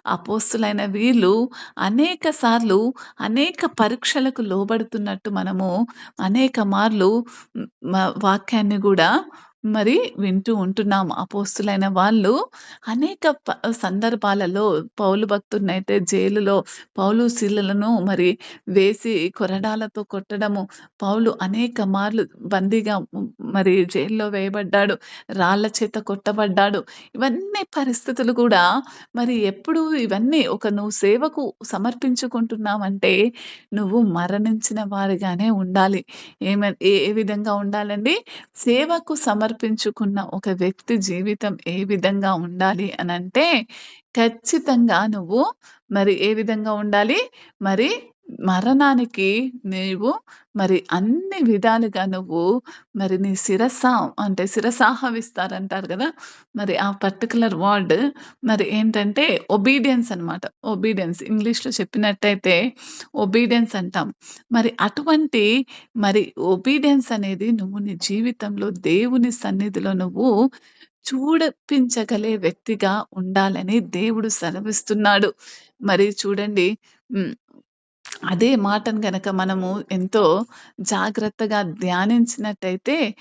అపోస్తులైన వీళ్ళు అనేక సార్లు, అనేక పరీక్షలకు లోబడుతున్నట్టు మనము అనేక మార్లు హ్మ్, వాక్యాన్ని గూడా మరి వింటూ ఉంటున్నాము. అపోస్తులైన వాళ్ళు అనేక సందర్భాలలో పౌలు భక్తుడినైతే జైలులో పౌలు, సీలలను మరి వేసి కొరడాలతో కొట్టడము, పౌలు అనేక మార్లు బందీగా మరి జైల్లో వేయబడ్డాడు. రాళ్ళ చేత కొట్టబడ్డాడు. ఇవన్నీ పరిస్థితులు కూడా మరి ఎప్పుడు ఇవన్నీ నువ్వు సేవకు సమర్పించుకుంటున్నావంటే, నువ్వు మరణించిన వారిగానే ఉండాలి. ఏ విధంగా ఉండాలండి? సేవకు సమర్పించుకున్న ఒక వ్యక్తి జీవితం ఏ విధంగా ఉండాలి అనంటే, ఖచ్చితంగా నువ్వు మరి ఏ విధంగా ఉండాలి? మరి మరణానికి నీవు మరి అన్ని విధాలుగా నువ్వు మరి నీ అంటే శిరసాహవిస్తారంటారు గదా! మరి ఆ పర్టిక్యులర్ వర్డ్ మరి ఏంటంటే ఒబీడియన్స్ అన్నమాట. ఒబీడియన్స్ ఇంగ్లీష్‌లో చెప్పినట్టయితే ఒబీడియన్స్ అంటాం. మరి అటువంటి మరి ఒబీడియన్స్ అనేది నువ్వు నీ జీవితంలో దేవుని సన్నిధిలో నువ్వు చూడపించగలే వ్యక్తిగా ఉండాలని దేవుడు సెలవిస్తున్నాడు. మరి చూడండి హ్మ్. అదే మాటను గనక మనము ఎంతో జాగ్రత్తగా ధ్యానించినట్టయితే,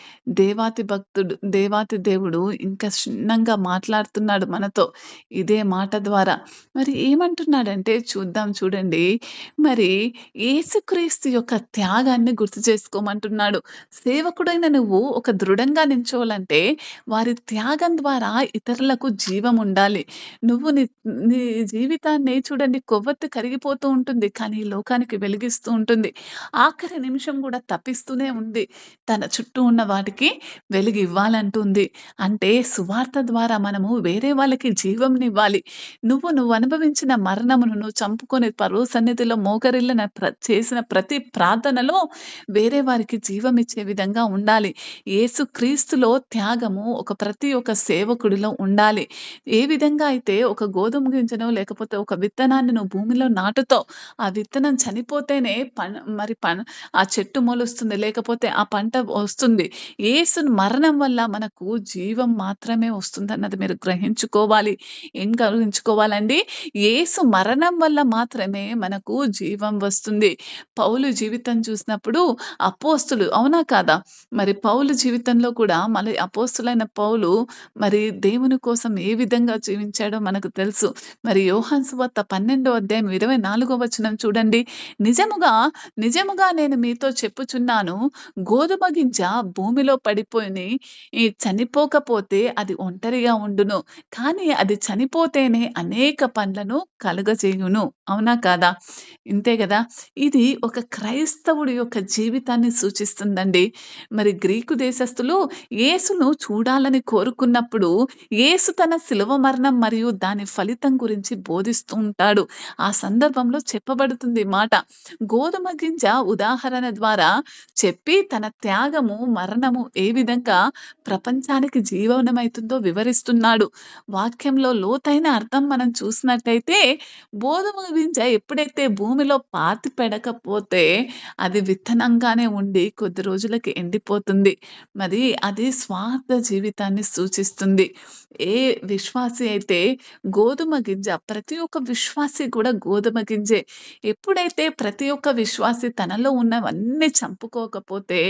దేవాతి దేవుడు ఇంకా క్షుణ్ణంగా మాట్లాడుతున్నాడు మనతో. ఇదే మాట ద్వారా. మరి ఏమంటున్నాడంటే చూద్దాం చూడండి. మరి యేసుక్రీస్తు యొక్క త్యాగాన్ని గుర్తు చేసుకోమంటున్నాడు. సేవకుడైన నువ్వు ఒక దృఢంగా నించోవాలంటే, వారి త్యాగం ద్వారా ఇతరులకు జీవం ఉండాలి. నువ్వు నీ నీ జీవితాన్ని చూడండి కొవ్వొత్తి కరిగిపోతూ ఉంటుంది. కానీ ఈ లోకానికి వెలిగిస్తూ ఉంటుంది. ఆఖరి నిమిషం గూడా తపిస్తూనే ఉంది. తన చుట్టూ ఉన్న వాటికి వెలుగివ్వాలంటుంది. అంటే సువార్త ద్వారా మనము వేరే వాళ్ళకి జీవంనివ్వాలి. నువ్వు అనుభవించిన మరణమును నువ్వు చంపుకొని పరువు సన్నిధిలో మోకరిల్లిన చేసిన ప్రతి ప్రార్థనలో వేరే వారికి జీవమిచ్చే విధంగా ఉండాలి. యేసుక్రీస్తులో త్యాగము ప్రతి ఒక్క సేవకుడిలో ఉండాలి. ఏ విధంగా అయితే ఒక గోధుమ గింజనో లేకపోతే ఒక విత్తనాన్ని నువ్వు భూమిలో నాటుతావు. ఆ విత్తనం చనిపోతేనే ఆ చెట్టు మొలుస్తుంది. లేకపోతే ఆ పంట వస్తుంది. యేసు మరణం వల్ల మనకు జీవం మాత్రమే వస్తుందన్నది మీరు గ్రహించుకోవాలి. ఏం గ్రహించుకోవాలండి? యేసు మరణం వల్ల మాత్రమే మనకు జీవం వస్తుంది. పౌలు జీవితం చూసినప్పుడు అవునా కాదా? మరి పౌలు జీవితంలో కూడా మళ్ళీ అపోస్తులైన పౌలు మరి దేవుని కోసం ఏ విధంగా జీవించాడో మనకు తెలుసు. మరి యోహాను సువార్త 12వ అధ్యాయం 24వ వచనం చూడండి. నిజముగా, నిజముగా నేను మీతో చెప్పుచున్నాను, గోధుమ గింజ భూమిలో పడిపోయి చనిపోకపోతే అది ఒంటరిగా ఉండును. కానీ అది చనిపోతేనే అనేక పండ్లను కలుగజేయును. అవునా కాదా? ఇంతే గదా! ఇది ఒక క్రైస్తవుడి యొక్క జీవితాన్ని సూచిస్తుందండి. మరి గ్రీకు దేశస్థులు యేసును చూడాలని కోరుకున్నప్పుడు, యేసు తన శిలువ మరణం మరియు దాని ఫలితం గురించి బోధిస్తూ ఉంటాడు. ఆ సందర్భంలో చెప్పబడుతుంది ఈ మాట. గోధుమ గింజ ఉదాహరణ ద్వారా చెప్పి తన త్యాగము, మరణము ఏ విధంగా ప్రపంచానికి జీవనమైతుందో వివరిస్తున్నాడు. వాక్యంలో లోతైన అర్థం మనం చూసినట్టయితే, గోధుమ గింజ ఎప్పుడైతే భూమిలో పాతి పెడకపోతే అది విత్తనంగానే ఉండి కొద్ది రోజులకి ఎండిపోతుంది. మరి అది స్వార్థ జీవితాన్ని సూచిస్తుంది. ఏ విశ్వాసి అయితే గోధుమ గింజ ప్రతి ఒక్క విశ్వాసి కూడా గోధుమ గింజే. ఎప్పుడైతే ప్రతి ఒక్క విశ్వాసి తనలో ఉన్నవన్నీ చంపుకోకపోతే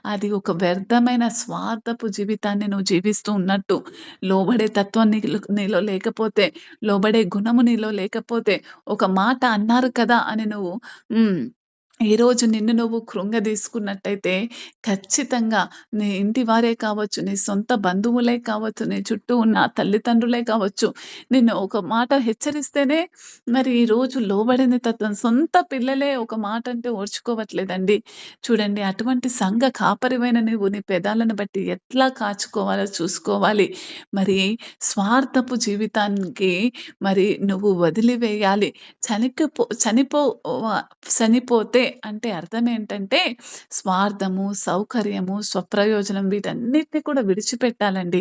అది ఒక వ్యర్థమైన స్వార్థపు జీవితాన్ని నువ్వు జీవిస్తూ ఉన్నట్టు. లోబడే తత్వం నీలో లేకపోతే, లోబడే గుణము నీలో లేకపోతే, ఒక మాట అన్నారు కదా అని నువ్వు హ్మ్. ఈరోజు నిన్ను నువ్వు కృంగదీసుకున్నట్టయితే ఖచ్చితంగా నీ ఇంటి వారే కావచ్చు, నీ సొంత బంధువులే కావచ్చు, నీ చుట్టూ ఉన్న తల్లిదండ్రులే కావచ్చు, నిన్ను ఒక మాట హెచ్చరిస్తేనే మరి ఈరోజు లోబడని తత్వం సొంత పిల్లలే ఒక మాట అంటే ఓర్చుకోవట్లేదండి. చూడండి అటువంటి సంఘ కాపరివైన నువ్వు నీ పెదాలను బట్టి ఎట్లా కాచుకోవాలో చూసుకోవాలి. మరి స్వార్థపు జీవితానికి మరి నువ్వు వదిలివేయాలి. చనికిపో చనిపో చనిపోతే అంటే అర్థమేంటంటే స్వార్థము, సౌకర్యము, స్వప్రయోజనం వీటన్నిటిని కూడా విడిచిపెట్టాలండి.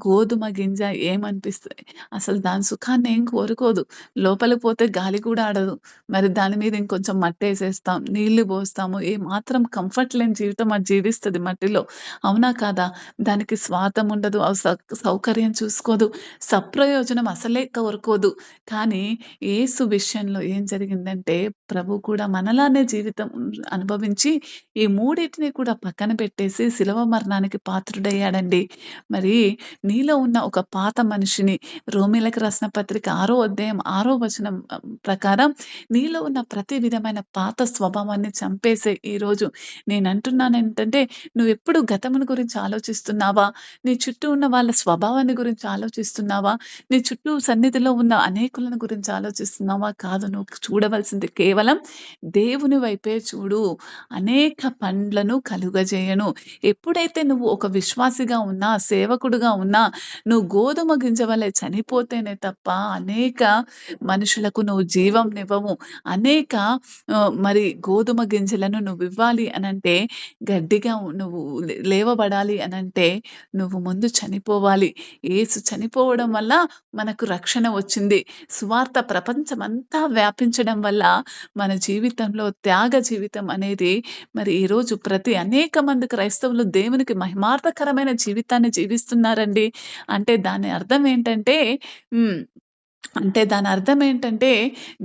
గోధుమ గింజ ఏమనిపిస్తది? అసలు దాని సుఖాన్ని ఏం కోరుకోదు. లోపలికి పోతే గాలి కూడా ఆడదు. మరి దాని మీద ఇంకొంచెం మట్టేసేస్తాం, నీళ్లు పోస్తాము. ఏమాత్రం కంఫర్ట్ లేని జీవితం అది జీవిస్తది మట్టిలో. అవునా కాదా? దానికి స్వార్థం ఉండదు. సౌకర్యం చూసుకోదు. సప్రయోజనం అసలే కోరుకోదు. కానీ యేసు విషయంలో ఏం జరిగిందంటే ప్రభు కూడా మనలానే జీవితం అనుభవించి ఈ మూడిటిని కూడా పక్కన పెట్టేసి శిలువ మరణానికి పాత్రుడయ్యాడండి. మరి నీలో ఉన్న ఒక పాత మనిషిని రోమీలకు రాసిన పత్రిక 6వ అధ్యాయం 6వ వచనం ప్రకారం నీలో ఉన్న ప్రతి విధమైన పాత స్వభావాన్ని చంపేసే ఈరోజు నేనంటున్నానేంటంటే నువ్వెప్పుడు గతమును గురించి ఆలోచిస్తున్నావా? నీ చుట్టూ ఉన్న వాళ్ళ స్వభావాన్ని గురించి ఆలోచిస్తున్నావా? నీ చుట్టూ సన్నిధిలో ఉన్న అనేకులను గురించి ఆలోచిస్తున్నావా? కాదు. నువ్వు చూడవలసింది కేవలం దేవుని వైపే చూడు. అనేక పండ్లను కలుగజేయను. ఎప్పుడైతే నువ్వు ఒక విశ్వాసిగా ఉన్నా, సేవకుడుగా ఉన్నా, నువ్వు గోధుమ గింజ వలె చనిపోతేనే తప్ప అనేక మనుషులకు నువ్వు జీవంనివ్వవు. అనేక మరి గోధుమ గింజలను నువ్వివ్వాలి అనంటే, గట్టిగా నువ్వు లేవబడాలి అనంటే, నువ్వు ముందు చనిపోవాలి. యేసు చనిపోవడం వల్ల మనకు రక్షణ వచ్చింది. సువార్త ప్రపంచమంతా వ్యాపించడం వల్ల మన జీవితంలో త్యాగ జీవితం అనేది మరి ఈరోజు అనేక మంది క్రైస్తవులు దేవునికి మహిమార్థకరమైన జీవితాన్ని జీవిస్తున్నారండి. అంటే దాని అర్థం ఏంటంటే హ్మ్. అంటే దానర్థమేంటంటే,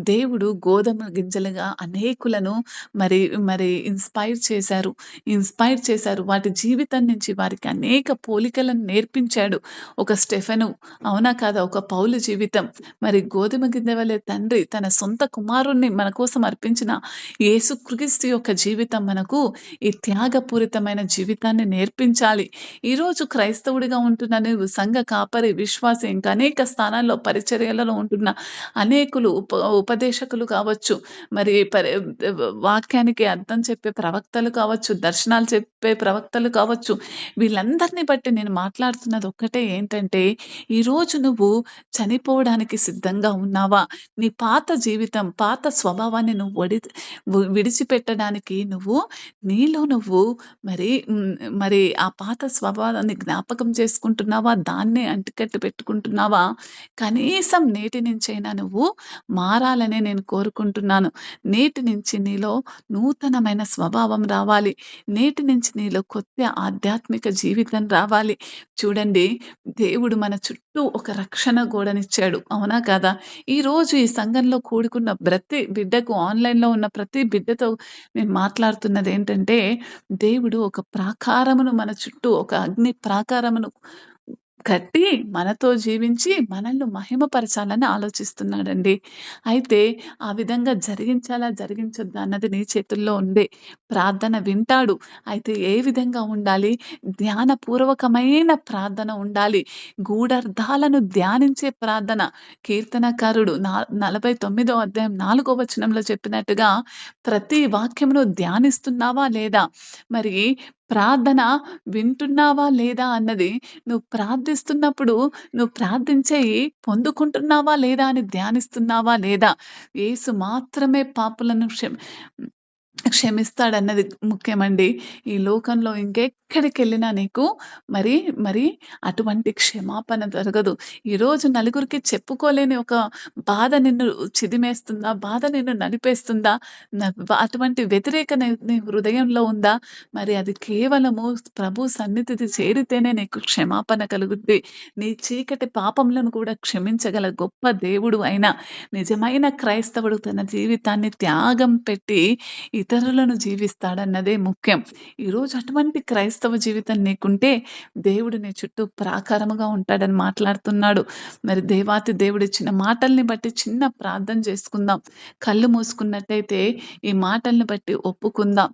దేవుడు గోధుమ గింజలుగా అనేకులను మరి, మరి ఇన్‌స్పైర్ చేశారు. వాటి జీవితం నుంచి వారికి అనేక పోలికలను నేర్పించాడు. ఒక స్టెఫెను అవునా కాదా? ఒక పౌలు జీవితం. మరి గోధుమ గింజ వలె తండ్రి తన సొంత కుమారుణ్ణి మన కోసం అర్పించిన యేసుక్రీస్తు యొక్క జీవితం మనకు ఈ త్యాగపూరితమైన జీవితాన్ని నేర్పించాలి. ఈరోజు క్రైస్తవుడిగా ఉంటున్న నువ్వు సంఘ కాపరి, విశ్వాసి ఇంకా అనేక స్థానాల్లో పరిచర్యలో లోకంలో ఉంటున్న అనేకులు ఉపదేశకులు కావచ్చు, మరి వాక్యానికి అర్థం చెప్పే ప్రవక్తలు కావచ్చు, దర్శనాలు చెప్పే ప్రవక్తలు కావచ్చు, వీళ్ళందరిని బట్టి నేను మాట్లాడుతున్నది ఒక్కటే ఏంటంటే, ఈరోజు నువ్వు చనిపోవడానికి సిద్ధంగా ఉన్నావా? నీ పాత జీవితం, పాత స్వభావాన్ని నువ్వు విడిచిపెట్టడానికి నీలో నువ్వు మరి ఆ పాత స్వభావాన్ని జ్ఞాపకం చేసుకుంటున్నావా? దాన్నే అంటికట్టి పెట్టుకుంటున్నావా? కనీసం నేటి నుంచైనా నువ్వు మారాలనే నేను కోరుకుంటున్నాను. నేటి నుంచి నీలో నూతనమైన స్వభావం రావాలి. నేటి నుంచి నీలో కొత్త ఆధ్యాత్మిక జీవితం రావాలి. చూడండి, దేవుడు మన చుట్టూ ఒక రక్షణ గోడనిచ్చాడు. అవునా కాదా? ఈరోజు ఈ సంఘంలో కూడుకున్న ప్రతి బిడ్డకు, ఆన్‌లైన్‌లో ఉన్న ప్రతి బిడ్డతో నేను మాట్లాడుతున్నదేంటంటే, దేవుడు ఒక ప్రాకారమును మన చుట్టూ, ఒక అగ్ని ప్రాకారమును కట్టి, మనతో జీవించి, మనల్ని మహిమపరచాలని ఆలోచిస్తున్నాడండి. అయితే ఆ విధంగా జరిగించాలా, జరిగించొద్దా అన్నది నీ చేతుల్లో ఉంది. ప్రార్థన వింటాడు. అయితే ఏ విధంగా ఉండాలి? ధ్యానపూర్వకమైన ప్రార్థన ఉండాలి. గూఢార్థాలను ధ్యానించే ప్రార్థన. కీర్తనకారుడు 49 అధ్యాయం 4 వచనంలో చెప్పినట్టుగా ప్రతి వాక్యమును ధ్యానిస్తున్నావా లేదా? మరి ప్రార్థన వింటున్నావా లేదా అన్నది, నువ్వు ప్రార్థిస్తున్నప్పుడు నువ్వు ప్రార్థించేయి పొందుకుంటున్నావా లేదా అని ధ్యానిస్తున్నావా లేదా? యేసు మాత్రమే పాపులను క్షమిస్తాడన్నది ముఖ్యమండి. ఈ లోకంలో ఇంకెక్కడికెళ్ళినా నీకు మరి, మరి అటువంటి క్షమాపణ జరగదు. ఈరోజు నలుగురికి చెప్పుకోలేని ఒక బాధ నిన్ను చిదిమేస్తుందా? బాధ నిన్ను నలిపేస్తుందా? అటువంటి వ్యతిరేక నీ హృదయంలో ఉందా? మరి అది కేవలము ప్రభు సన్నిధికి చేరితేనే నీకు క్షమాపణ కలుగుద్ది. నీ చీకటి పాపములను కూడా క్షమించగల గొప్ప దేవుడు అయిన నిజమైన క్రైస్తవుడు తన జీవితాన్ని త్యాగం పెట్టి ఇతరులను జీవిస్తాడన్నదే ముఖ్యం. ఈరోజు అటువంటి క్రైస్తవ జీవితం నీకుంటే దేవుడు నీ చుట్టూ ప్రాకారముగా ఉంటాడని మాట్లాడుతున్నాడు. మరి దేవాతి దేవుడిచ్చిన మాటల్ని బట్టి చిన్న ప్రార్థన చేసుకుందాం. కళ్ళు మూసుకున్నట్టయితే ఈ మాటల్ని బట్టి ఒప్పుకుందాం.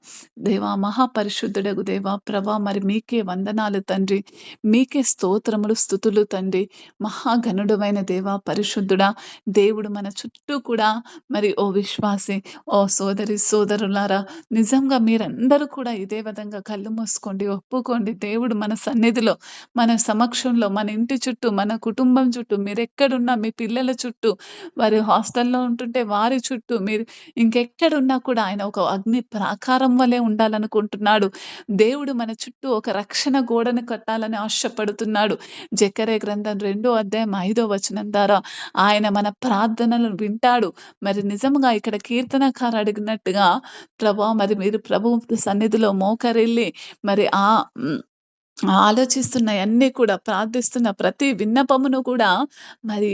దేవా, మహాపరిశుద్ధుడగు దేవా, ప్రభా, మరి మీకే వందనాలు తండ్రి. మీకే స్తోత్రములు, స్తుతులు తండ్రి. మహాగణుడవైన దేవా, పరిశుద్ధుడా, దేవుడు మన చుట్టూ కూడా మరి ఓ విశ్వాసి, ఓ సోదరి సోదరులారా, నిజంగా మీరందరూ కూడా ఇదే విధంగా కళ్ళు మూసుకోండి, ఒప్పుకోండి. దేవుడు మన సన్నిధిలో, మన సమక్షంలో, మన ఇంటి చుట్టూ, మన కుటుంబం చుట్టూ, మీరెక్కడున్నా మీ పిల్లల చుట్టూ, వారి హాస్టల్‌లో ఉంటుంటే వారి చుట్టూ, మీరు ఇంకెక్కడున్నా కూడా ఆయన ఒక అగ్ని ప్రాకారం వలె ఉండాలనుకుంటున్నాడు. దేవుడు మన చుట్టూ ఒక రక్షణ గోడను కట్టాలని ఆశపడుతున్నాడు. జెకర్యా గ్రంథం 2 అధ్యాయం 5 వచనం ద్వారా ఆయన మన ప్రార్థనలను వింటాడు. మరి నిజంగా ఇక్కడ కీర్తనకారు అడిగినట్టుగా, ప్రభా, మరి మీరు ప్రభువు సన్నిధిలో మోకరిల్లి మరి ఆలోచిస్తున్నయన్నీ కూడా, ప్రార్థిస్తున్న ప్రతి విన్నపమును కూడా మరి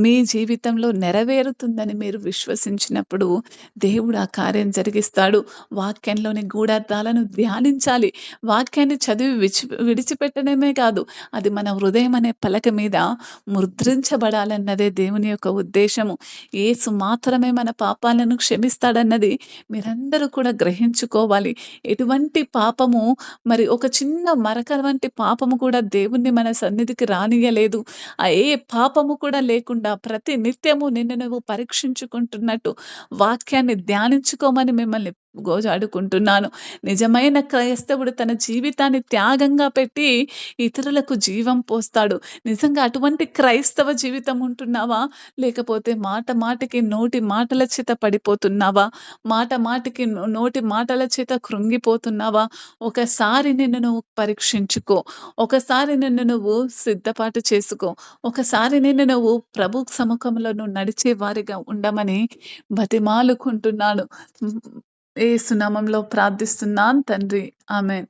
మీ జీవితంలో నెరవేరుతుందని మీరు విశ్వసించినప్పుడు దేవుడు ఆ కార్యం జరిగిస్తాడు. వాక్యంలోని గూఢార్థాలను ధ్యానించాలి. వాక్యాన్ని చదివి విడిచిపెట్టడమే కాదు, అది మన హృదయం అనే పలక మీద ముద్రించబడాలన్నదే దేవుని యొక్క ఉద్దేశము. యేసు మాత్రమే మన పాపాలను క్షమిస్తాడన్నది మీరందరూ కూడా గ్రహించుకోవాలి. ఎటువంటి పాపము, మరి ఒక చిన్న మరక వంటి పాపము కూడా దేవుణ్ణి మన సన్నిధికి రానియ్యలేదు. ఏ పాపము కూడా లేకుండా ప్రతి నిత్యము నిన్ను నువ్వు పరీక్షించుకుంటున్నట్టు వాక్యాన్ని ధ్యానించుకోమని మిమ్మల్ని గోజాడుకుంటున్నాను. నిజమైన క్రైస్తవుడు తన జీవితాన్ని త్యాగంగా పెట్టి ఇతరులకు జీవం పోస్తాడు. నిజంగా అటువంటి క్రైస్తవ జీవితం ఉంటున్నావా? లేకపోతే మాట మాటికి నోటి మాటల చేత పడిపోతున్నావా? మాట మాటికి నోటి మాటల చేత కృంగిపోతున్నావా? ఒకసారి నిన్ను నువ్వు పరీక్షించుకో. ఒకసారి నిన్ను నువ్వు సిద్ధపాటు చేసుకో. ఒకసారి నిన్ను నువ్వు ప్రభు సముఖంలో నువ్వు నడిచే వారిగా ఉండమని బతిమాలుకుంటున్నాను. యేసు నామములో ప్రార్థిస్తున్నాను తండ్రి. ఆమేన్.